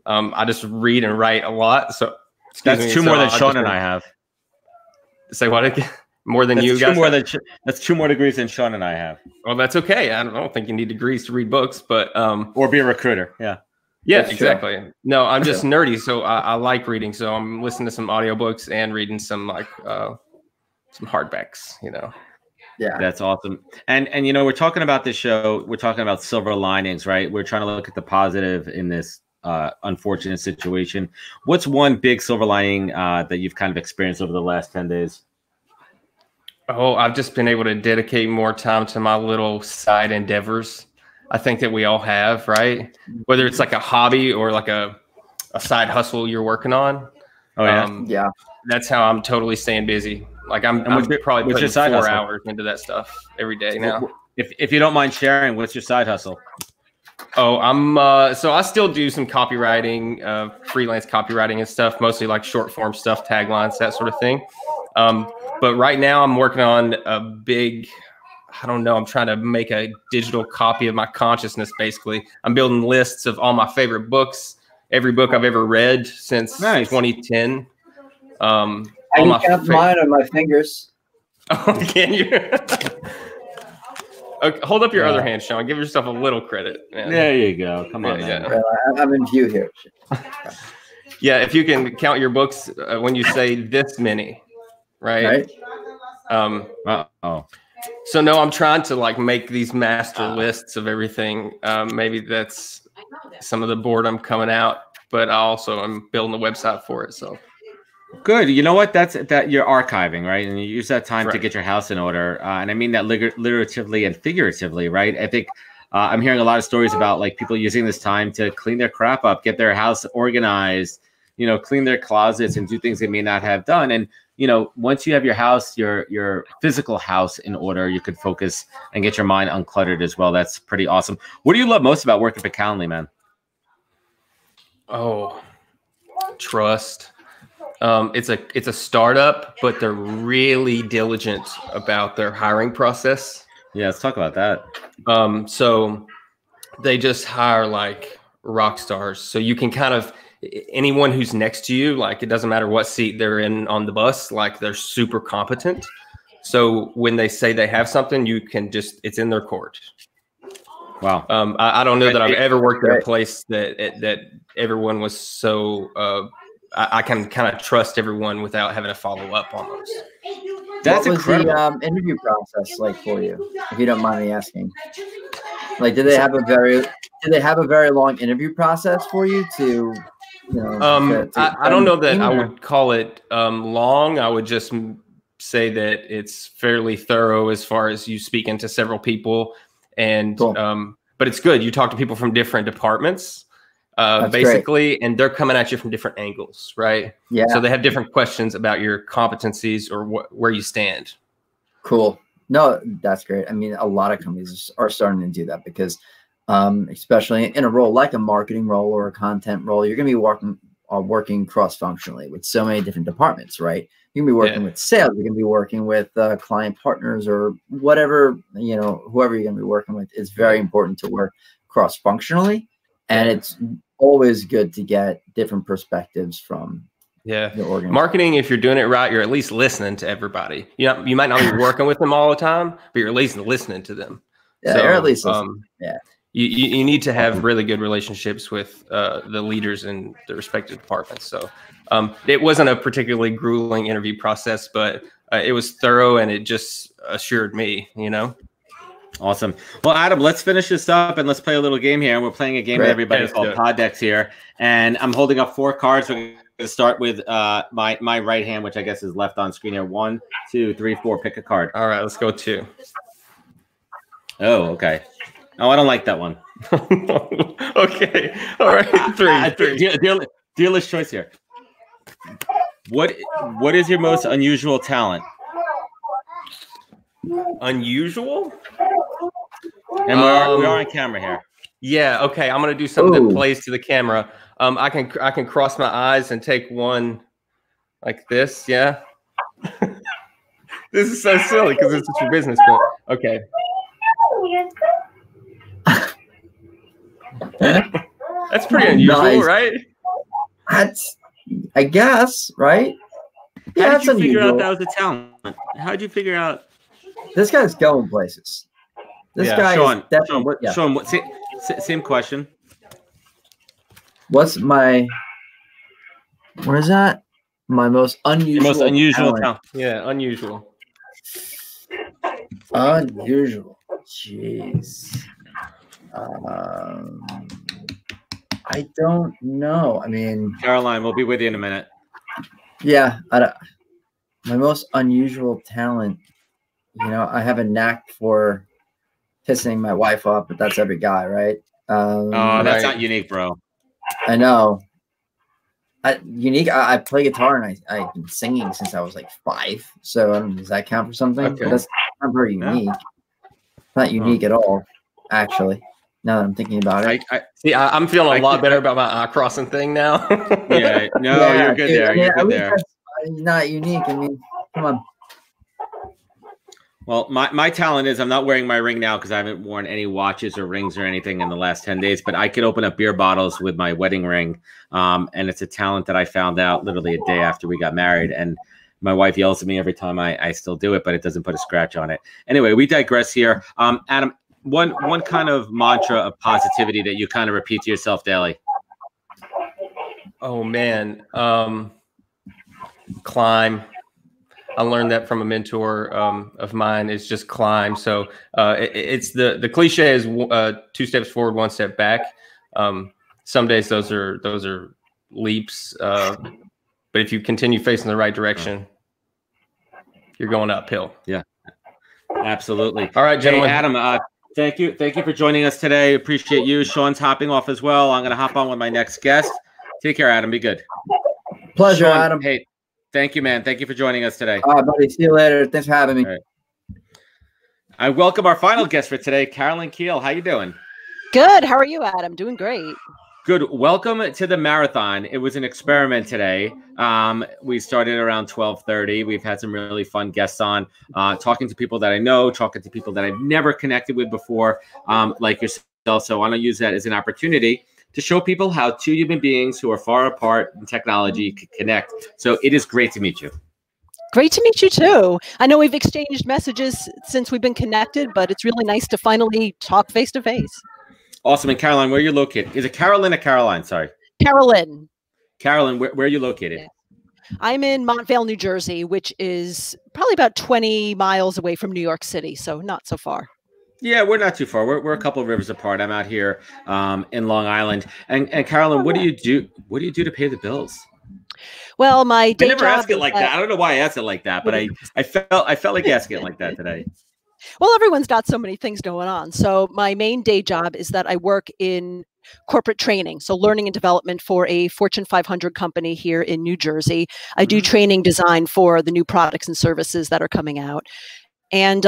I just read and write a lot. So that's 2 more than Shaun and I have. Say what again? More than that's you 2 guys? More than that's 2 more degrees than Shaun and I have. Well, that's okay. I don't think you need degrees to read books, but or be a recruiter. Yeah. Yeah, that's exactly. True. No, I'm just nerdy, so I like reading. So I'm listening to some audiobooks and reading some some hardbacks, you know. Yeah, that's awesome. And you know, we're talking about this show. We're talking about silver linings, right? We're trying to look at the positive in this unfortunate situation. What's one big silver lining that you've kind of experienced over the last 10 days? Oh, I've just been able to dedicate more time to my little side endeavors. I think that we all have, right? Whether it's like a hobby or like a side hustle you're working on. Oh yeah, that's how I'm totally staying busy. Like I'm probably putting 4 hours into that stuff every day now. If you don't mind sharing, what's your side hustle? Oh, so I still do some copywriting, freelance copywriting and stuff, mostly like short form stuff, taglines, that sort of thing. But right now I'm working on a big, I don't know, I'm trying to make a digital copy of my consciousness, basically. I'm building lists of all my favorite books, every book I've ever read since 2010. I can count mine on my fingers. Oh, can you? Okay, hold up your other hand, Shaun. Give yourself a little credit, man. There you go. Come on, man. Yeah. I'm in view here. Yeah, if you can count your books when you say this many, right? So no, I'm trying to like make these master lists of everything. Maybe that's some of the boredom coming out, but I also am building a website for it. So. Good. You know what? That's you're archiving, right? And you use that time to get your house in order. And I mean that literatively and figuratively, right? I think I'm hearing a lot of stories about like people using this time to clean their crap up, get their house organized, you know, clean their closets and do things they may not have done. And, you know, once you have your house, your physical house in order, you could focus and get your mind uncluttered as well. That's pretty awesome. What do you love most about working for Calendly, man? Oh, trust. It's a startup, but they're really diligent about their hiring process. Yeah, let's talk about that. So they just hire like rock stars. So you can kind of, anyone who's next to you, like it doesn't matter what seat they're in on the bus, like they're super competent. So when they say they have something, you can just, it's in their court. Wow. I don't know that I've ever worked at a place that everyone was so, I can kind of trust everyone without having to follow up on those. That's incredible. What was the interview process like for you, if you don't mind me asking? Like, did they have a very long interview process for you to, you know? I don't know that I would call it long. I would just say that it's fairly thorough as far as you speaking to several people, and but it's good. You talk to people from different departments. Basically, and they're coming at you from different angles, right? Yeah. So they have different questions about your competencies or where you stand. Cool. No, that's great. I mean, a lot of companies are starting to do that because, especially in a role like a marketing role or a content role, you're going to be working cross-functionally with so many different departments, right? You're going to be working with sales. You're going to be working with client partners or whatever, you know, whoever you're going to be working with. It's very important to work cross-functionally. And it's always good to get different perspectives from the organization. Marketing, if you're doing it right, you're at least listening to everybody. You might not be working with them all the time, but you're at least listening to them. Yeah, so, you're at least listening. You need to have really good relationships with the leaders in the respective departments. So it wasn't a particularly grueling interview process, but it was thorough and it just assured me, you know. Awesome. Well, Adam, let's finish this up and let's play a little game here. We're playing a game with everybody called Pod Decks here. And I'm holding up 4 cards. We're going to start with my right hand, which I guess is left on screen here. 1, 2, 3, 4. Pick a card. All right, let's go 2. Oh, okay. Oh, I don't like that one. Okay. All right. 3. Dealer's choice here. What is your most unusual talent? Unusual? And we are on camera here. Yeah. Okay. I'm gonna do something that plays to the camera. I can cross my eyes and take one like this. Yeah. This is so silly because it's your business, but okay. That's pretty unusual, right? That's, I guess, right? Yeah, How did you figure out that was a talent? How did you figure out? This guy's going places. This guy Shaun, is definitely. Shaun, same question. What's my? What is that? My most unusual. Talent. Yeah, unusual. Unusual. Jeez. I don't know. I mean, Caroline, we'll be with you in a minute. Yeah, my most unusual talent. You know, I have a knack for pissing my wife off, but that's every guy, right? That's not unique, bro. I know. Unique. I play guitar and I've been singing since I was like 5. So does that count for something? Okay. That's not very unique. Not unique at all, actually. Now that I'm thinking about it. I'm feeling a lot better about my eye crossing thing now. Yeah. No, you're good there. You're good there. Not unique. I mean, come on. Well, my talent is I'm not wearing my ring now because I haven't worn any watches or rings or anything in the last 10 days, but I could open up beer bottles with my wedding ring. And it's a talent that I found out literally a day after we got married. And my wife yells at me every time I still do it, but it doesn't put a scratch on it. Anyway, we digress here. Adam, one kind of mantra of positivity that you kind of repeat to yourself daily. Oh, man. Climb. I learned that from a mentor of mine. Is just climb. So it's the cliche is 2 steps forward, 1 step back. Some days those are leaps, but if you continue facing the right direction, you're going uphill. Yeah, absolutely. All right, gentlemen. Hey, Adam, thank you for joining us today. Appreciate you. Shaun's hopping off as well. I'm going to hop on with my next guest. Take care, Adam. Be good. Pleasure, Shaun, Adam. Hey. Thank you, man. Thank you for joining us today. All right, buddy. See you later. Thanks for having me. Right. I welcome our final guest for today, Carolyn Kiel. How you doing? Good. How are you, Adam? Doing great. Good. Welcome to the marathon. It was an experiment today. We started around 12:30. We've had some really fun guests on, talking to people that I know, talking to people that I've never connected with before, like yourself. So I want to use that as an opportunity to show people how 2 human beings who are far apart in technology can connect. So it is great to meet you. Great to meet you too. I know we've exchanged messages since we've been connected, but it's really nice to finally talk face to face. Awesome. And Caroline, where are you located? Is it Carolyn or Caroline? Sorry. Carolyn. Carolyn, where are you located? Yeah. I'm in Montvale, New Jersey, which is probably about 20 miles away from New York City. So not so far. Yeah, we're not too far. We're a couple of rivers apart. I'm out here in Long Island. And Carolyn, what do you do? What do you do to pay the bills? Well, my day I never job ask it like that. I don't know why I asked it like that, but I felt like asking it like that today. Well, everyone's got so many things going on. So my main day job is that I work in corporate training, so learning and development for a Fortune 500 company here in New Jersey. I do training design for the new products and services that are coming out. And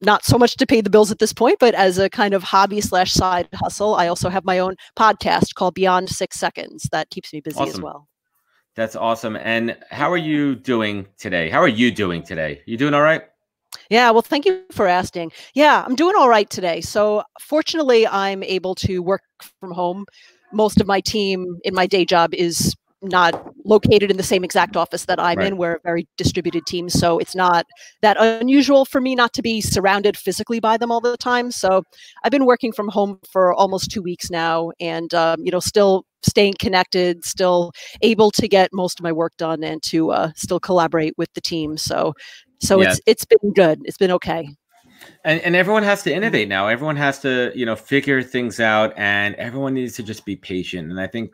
not so much to pay the bills at this point, but as a kind of hobby / side hustle, I also have my own podcast called Beyond 6 Seconds that keeps me busy as well. That's awesome. And how are you doing today? You doing all right? Yeah, well, thank you for asking. Yeah, I'm doing all right today. So fortunately, I'm able to work from home. Most of my team in my day job is not located in the same exact office that I'm in. We're a very distributed team. So it's not that unusual for me not to be surrounded physically by them all the time. So I've been working from home for almost 2 weeks now and, still staying connected, still able to get most of my work done and to still collaborate with the team. So it's been good. It's been okay. And everyone has to innovate now. Everyone has to, figure things out and everyone needs to just be patient. And I think,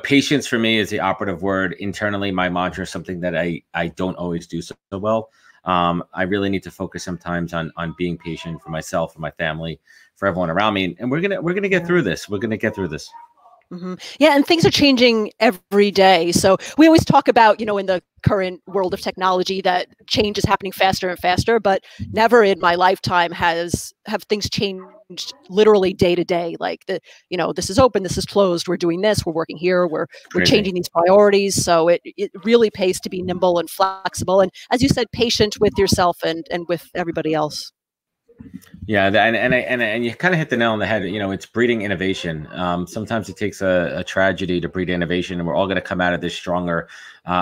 patience for me is the operative word internally. My mantra is something that I don't always do so well. I really need to focus sometimes on being patient for myself, for my family, for everyone around me. And we're going to get through this. We're going to get through this. Yeah, and things are changing every day. So we always talk about, in the current world of technology that change is happening faster and faster, but never in my lifetime have things changed literally day to day. Like this is open, this is closed, we're doing this, we're working here, we're changing these priorities. So it really pays to be nimble and flexible. And as you said, patient with yourself and with everybody else. Yeah, and you kind of hit the nail on the head. It's breeding innovation. Sometimes it takes a tragedy to breed innovation, and we're all going to come out of this stronger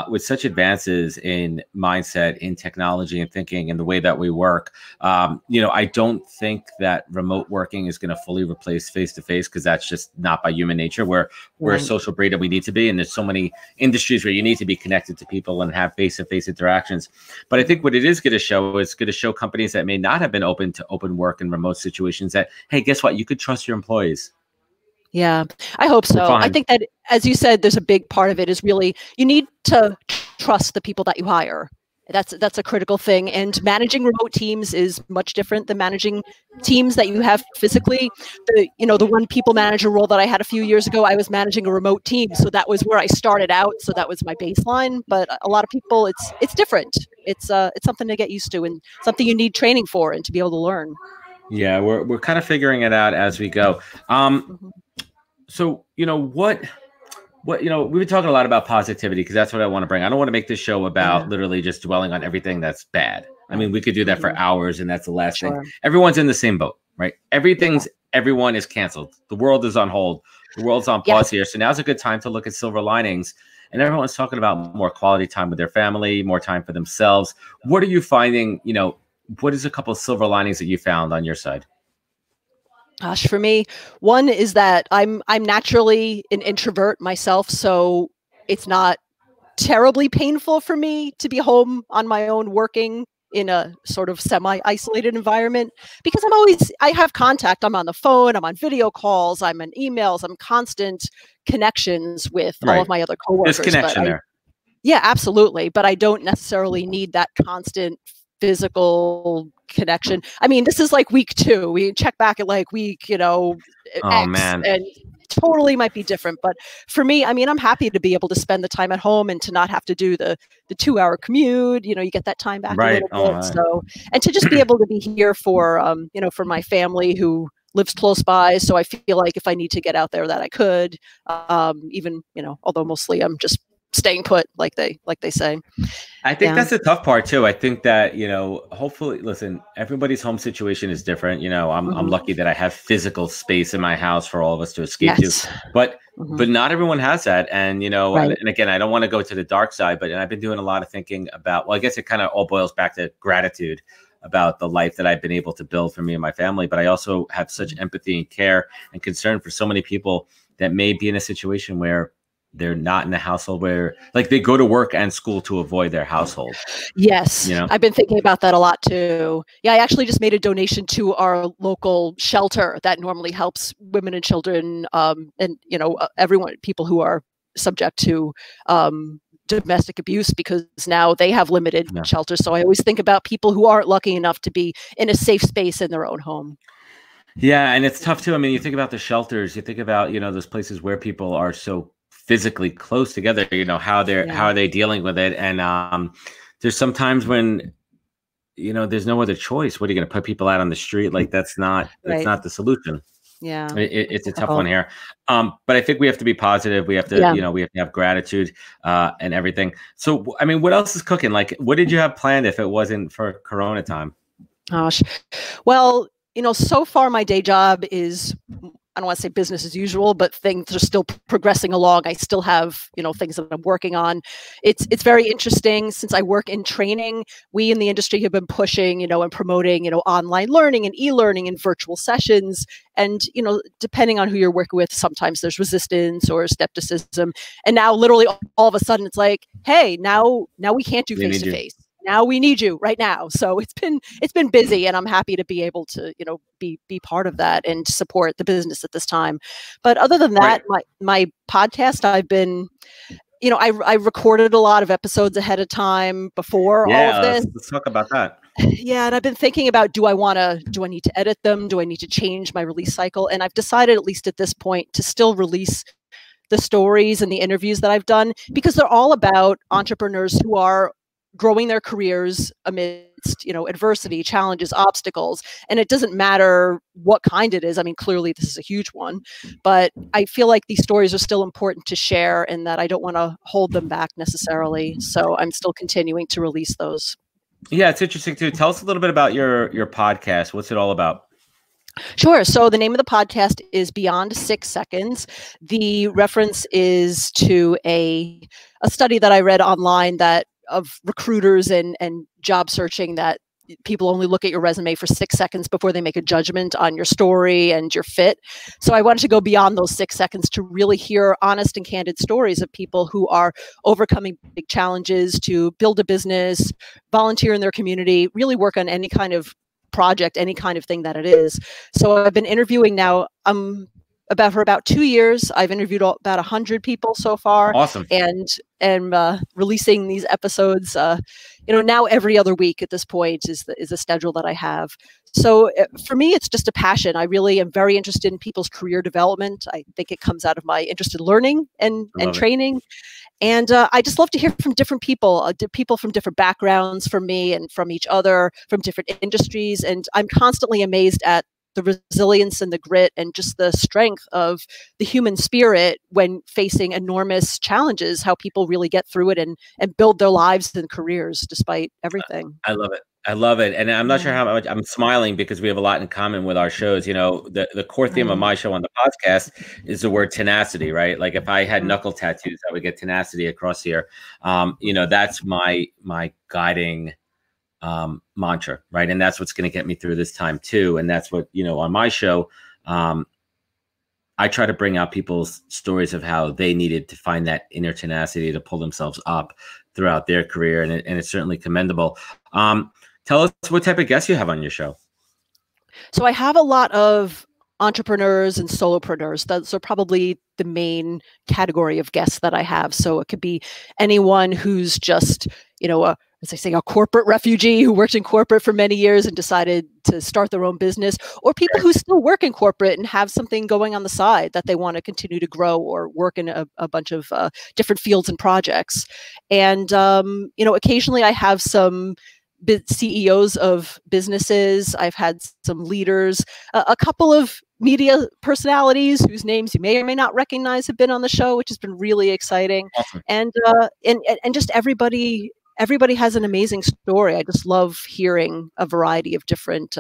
with such advances in mindset, in technology, and thinking, and the way that we work. I don't think that remote working is going to fully replace face-to-face, because that's just not by human nature. We're a social breed, and we need to be. And there's so many industries where you need to be connected to people and have face-to-face interactions. But I think what it is going to show is going to show companies that may not have been open to open work in remote situations that, hey, guess what? You could trust your employees. Yeah, I hope so. I think that, as you said, there's a big part of it is really, you need to trust the people that you hire. That's a critical thing. And managing remote teams is much different than managing teams that you have physically. The one people manager role that I had a few years ago, I was managing a remote team. So that was where I started out. So that was my baseline. But a lot of people, it's different. It's something to get used to, and something you need training for and to be able to learn. Yeah, we're kind of figuring it out as we go. So, we've been talking a lot about positivity, because that's what I want to bring. I don't want to make this show about literally just dwelling on everything that's bad. I mean, we could do that for hours, and that's the last thing. Everyone's in the same boat, right? Everyone is canceled. The world is on hold. The world's on pause here. So now's a good time to look at silver linings. And everyone's talking about more quality time with their family, more time for themselves. What are you finding? What is a couple of silver linings that you found on your side? Gosh, for me, one is that I'm naturally an introvert myself, so it's not terribly painful for me to be home on my own working in a sort of semi-isolated environment, because I have contact. I'm on the phone, I'm on video calls, I'm in emails, I'm constant connections with all of my other coworkers. There's connection there. Yeah, absolutely. But I don't necessarily need that constant physical connection. I mean, this is like week 2. We check back at like week, X, and totally might be different. But for me, I mean, I'm happy to be able to spend the time at home and to not have to do the 2-hour commute. You get that time back a little bit. So, and to just be able to be here for, for my family who lives close by. So I feel like if I need to get out there that I could, even, although mostly I'm just staying put, like they say. I think that's the tough part too. I think that, hopefully, listen, everybody's home situation is different. I'm lucky that I have physical space in my house for all of us to escape to, but not everyone has that. And, and again, I don't want to go to the dark side, but I've been doing a lot of thinking about, well, I guess it kind of all boils back to gratitude about the life that I've been able to build for me and my family. But I also have such empathy and care and concern for so many people that may be in a situation where they're not in a household where, like, they go to work and school to avoid their household. Yes. I've been thinking about that a lot too. Yeah. I actually just made a donation to our local shelter that normally helps women and children, and, people who are subject to, domestic abuse, because now they have limited shelters. So I always think about people who aren't lucky enough to be in a safe space in their own home. Yeah. And it's tough too. I mean, you think about the shelters, you think about, those places where people are so physically close together, how are they dealing with it? And there's sometimes when, there's no other choice. What are you going to put people out on the street? Like, that's not the solution. Yeah. It's a tough one here. But I think we have to be positive. We have to, we have to have gratitude and everything. So, I mean, what else is cooking? Like, what did you have planned if it wasn't for Corona time? Gosh, well, so far my day job is, I don't want to say business as usual, but things are still progressing along. I still have, things that I'm working on. It's very interesting. Since I work in training, we in the industry have been pushing, and promoting, online learning and e-learning and virtual sessions. And, depending on who you're working with, sometimes there's resistance or skepticism. And now literally all of a sudden it's like, hey, now we can't do face-to-face. Now we need you right now. So it's been busy, and I'm happy to be able to, be part of that and support the business at this time. But other than that, my podcast, I've been, I recorded a lot of episodes ahead of time before all of this. Let's talk about that. Yeah. And I've been thinking about, do I need to edit them? Do I need to change my release cycle? And I've decided, at least at this point, to still release the stories and the interviews that I've done, because they're all about entrepreneurs who are growing their careers amidst, adversity, challenges, obstacles. And it doesn't matter what kind it is. I mean, clearly this is a huge one, but I feel like these stories are still important to share and that I don't want to hold them back necessarily. So I'm still continuing to release those. Yeah, it's interesting too. Tell us a little bit about your podcast. What's it all about? Sure. So the name of the podcast is Beyond 6 Seconds. The reference is to a study that I read online of recruiters and job searching, that people only look at your resume for 6 seconds before they make a judgment on your story and your fit. So I wanted to go beyond those 6 seconds to really hear honest and candid stories of people who are overcoming big challenges to build a business, volunteer in their community, really work on any kind of project, any kind of thing that it is. So I've been interviewing now for about 2 years. I've interviewed about 100 people so far. Awesome. And releasing these episodes, now every other week at this point is the schedule that I have. So for me, it's just a passion. I really am very interested in people's career development. I think it comes out of my interest in learning and training. And I just love to hear from different people, people from different backgrounds, from me and from each other, from different industries. And I'm constantly amazed at the resilience and the grit and just the strength of the human spirit when facing enormous challenges, how people really get through it and build their lives and careers despite everything. I love it. I love it. And I'm not sure how much I'm smiling because we have a lot in common with our shows. The core theme of my show on the podcast is the word tenacity, right? Like if I had knuckle tattoos, I would get tenacity across here. That's my guiding mantra, right? And that's what's going to get me through this time too. And that's what, on my show, I try to bring out people's stories of how they needed to find that inner tenacity to pull themselves up throughout their career. And it's certainly commendable. Tell us what type of guests you have on your show. So I have a lot of entrepreneurs and solopreneurs. Those are probably the main category of guests that I have. So it could be anyone who's just, as I say, a corporate refugee who worked in corporate for many years and decided to start their own business, or people who still work in corporate and have something going on the side that they want to continue to grow or work in a bunch of different fields and projects. And, occasionally I have some CEOs of businesses. I've had some leaders, a couple of media personalities whose names you may or may not recognize have been on the show, which has been really exciting. Awesome. And just everybody has an amazing story. I just love hearing a variety of different,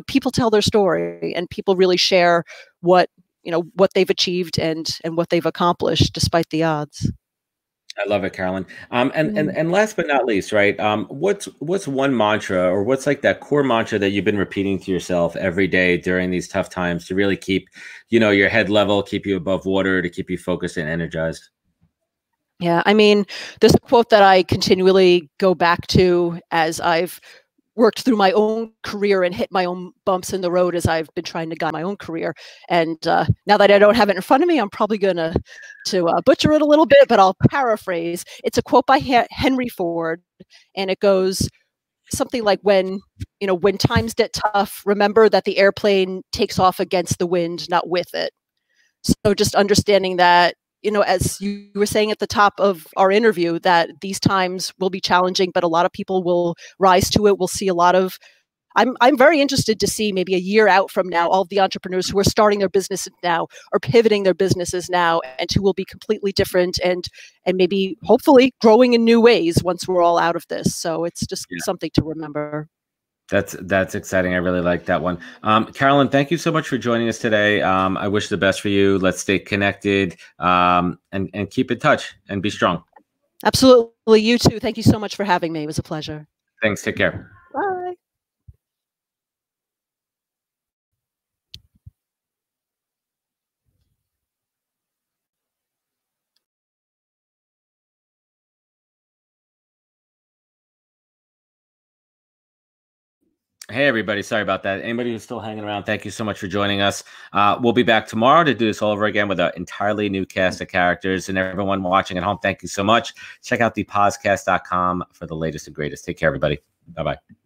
people tell their story and people really share what they've achieved and what they've accomplished despite the odds. I love it, Carolyn. And last but not least, right? What's one mantra, or what's like that core mantra that you've been repeating to yourself every day during these tough times to really keep, your head level, keep you above water, to keep you focused and energized? Yeah, I mean, there's a quote that I continually go back to as I've worked through my own career and hit my own bumps in the road as I've been trying to guide my own career. And now that I don't have it in front of me, I'm probably going to butcher it a little bit, but I'll paraphrase. It's a quote by Henry Ford, and it goes something like, when times get tough, remember that the airplane takes off against the wind, not with it. So just understanding that, as you were saying at the top of our interview, that these times will be challenging, but a lot of people will rise to it. We'll see a lot of, I'm very interested to see maybe a year out from now, all of the entrepreneurs who are starting their business now or pivoting their businesses now, and who will be completely different and maybe hopefully growing in new ways once we're all out of this. So it's just something to remember. That's exciting. I really like that one. Carolyn, thank you so much for joining us today. I wish the best for you. Let's stay connected and keep in touch and be strong. Absolutely. You too. Thank you so much for having me. It was a pleasure. Thanks. Take care. Bye. Hey, everybody. Sorry about that. Anybody who's still hanging around, thank you so much for joining us. We'll be back tomorrow to do this all over again with an entirely new cast of characters. And everyone watching at home, thank you so much. Check out thepodcast.com for the latest and greatest. Take care, everybody. Bye-bye.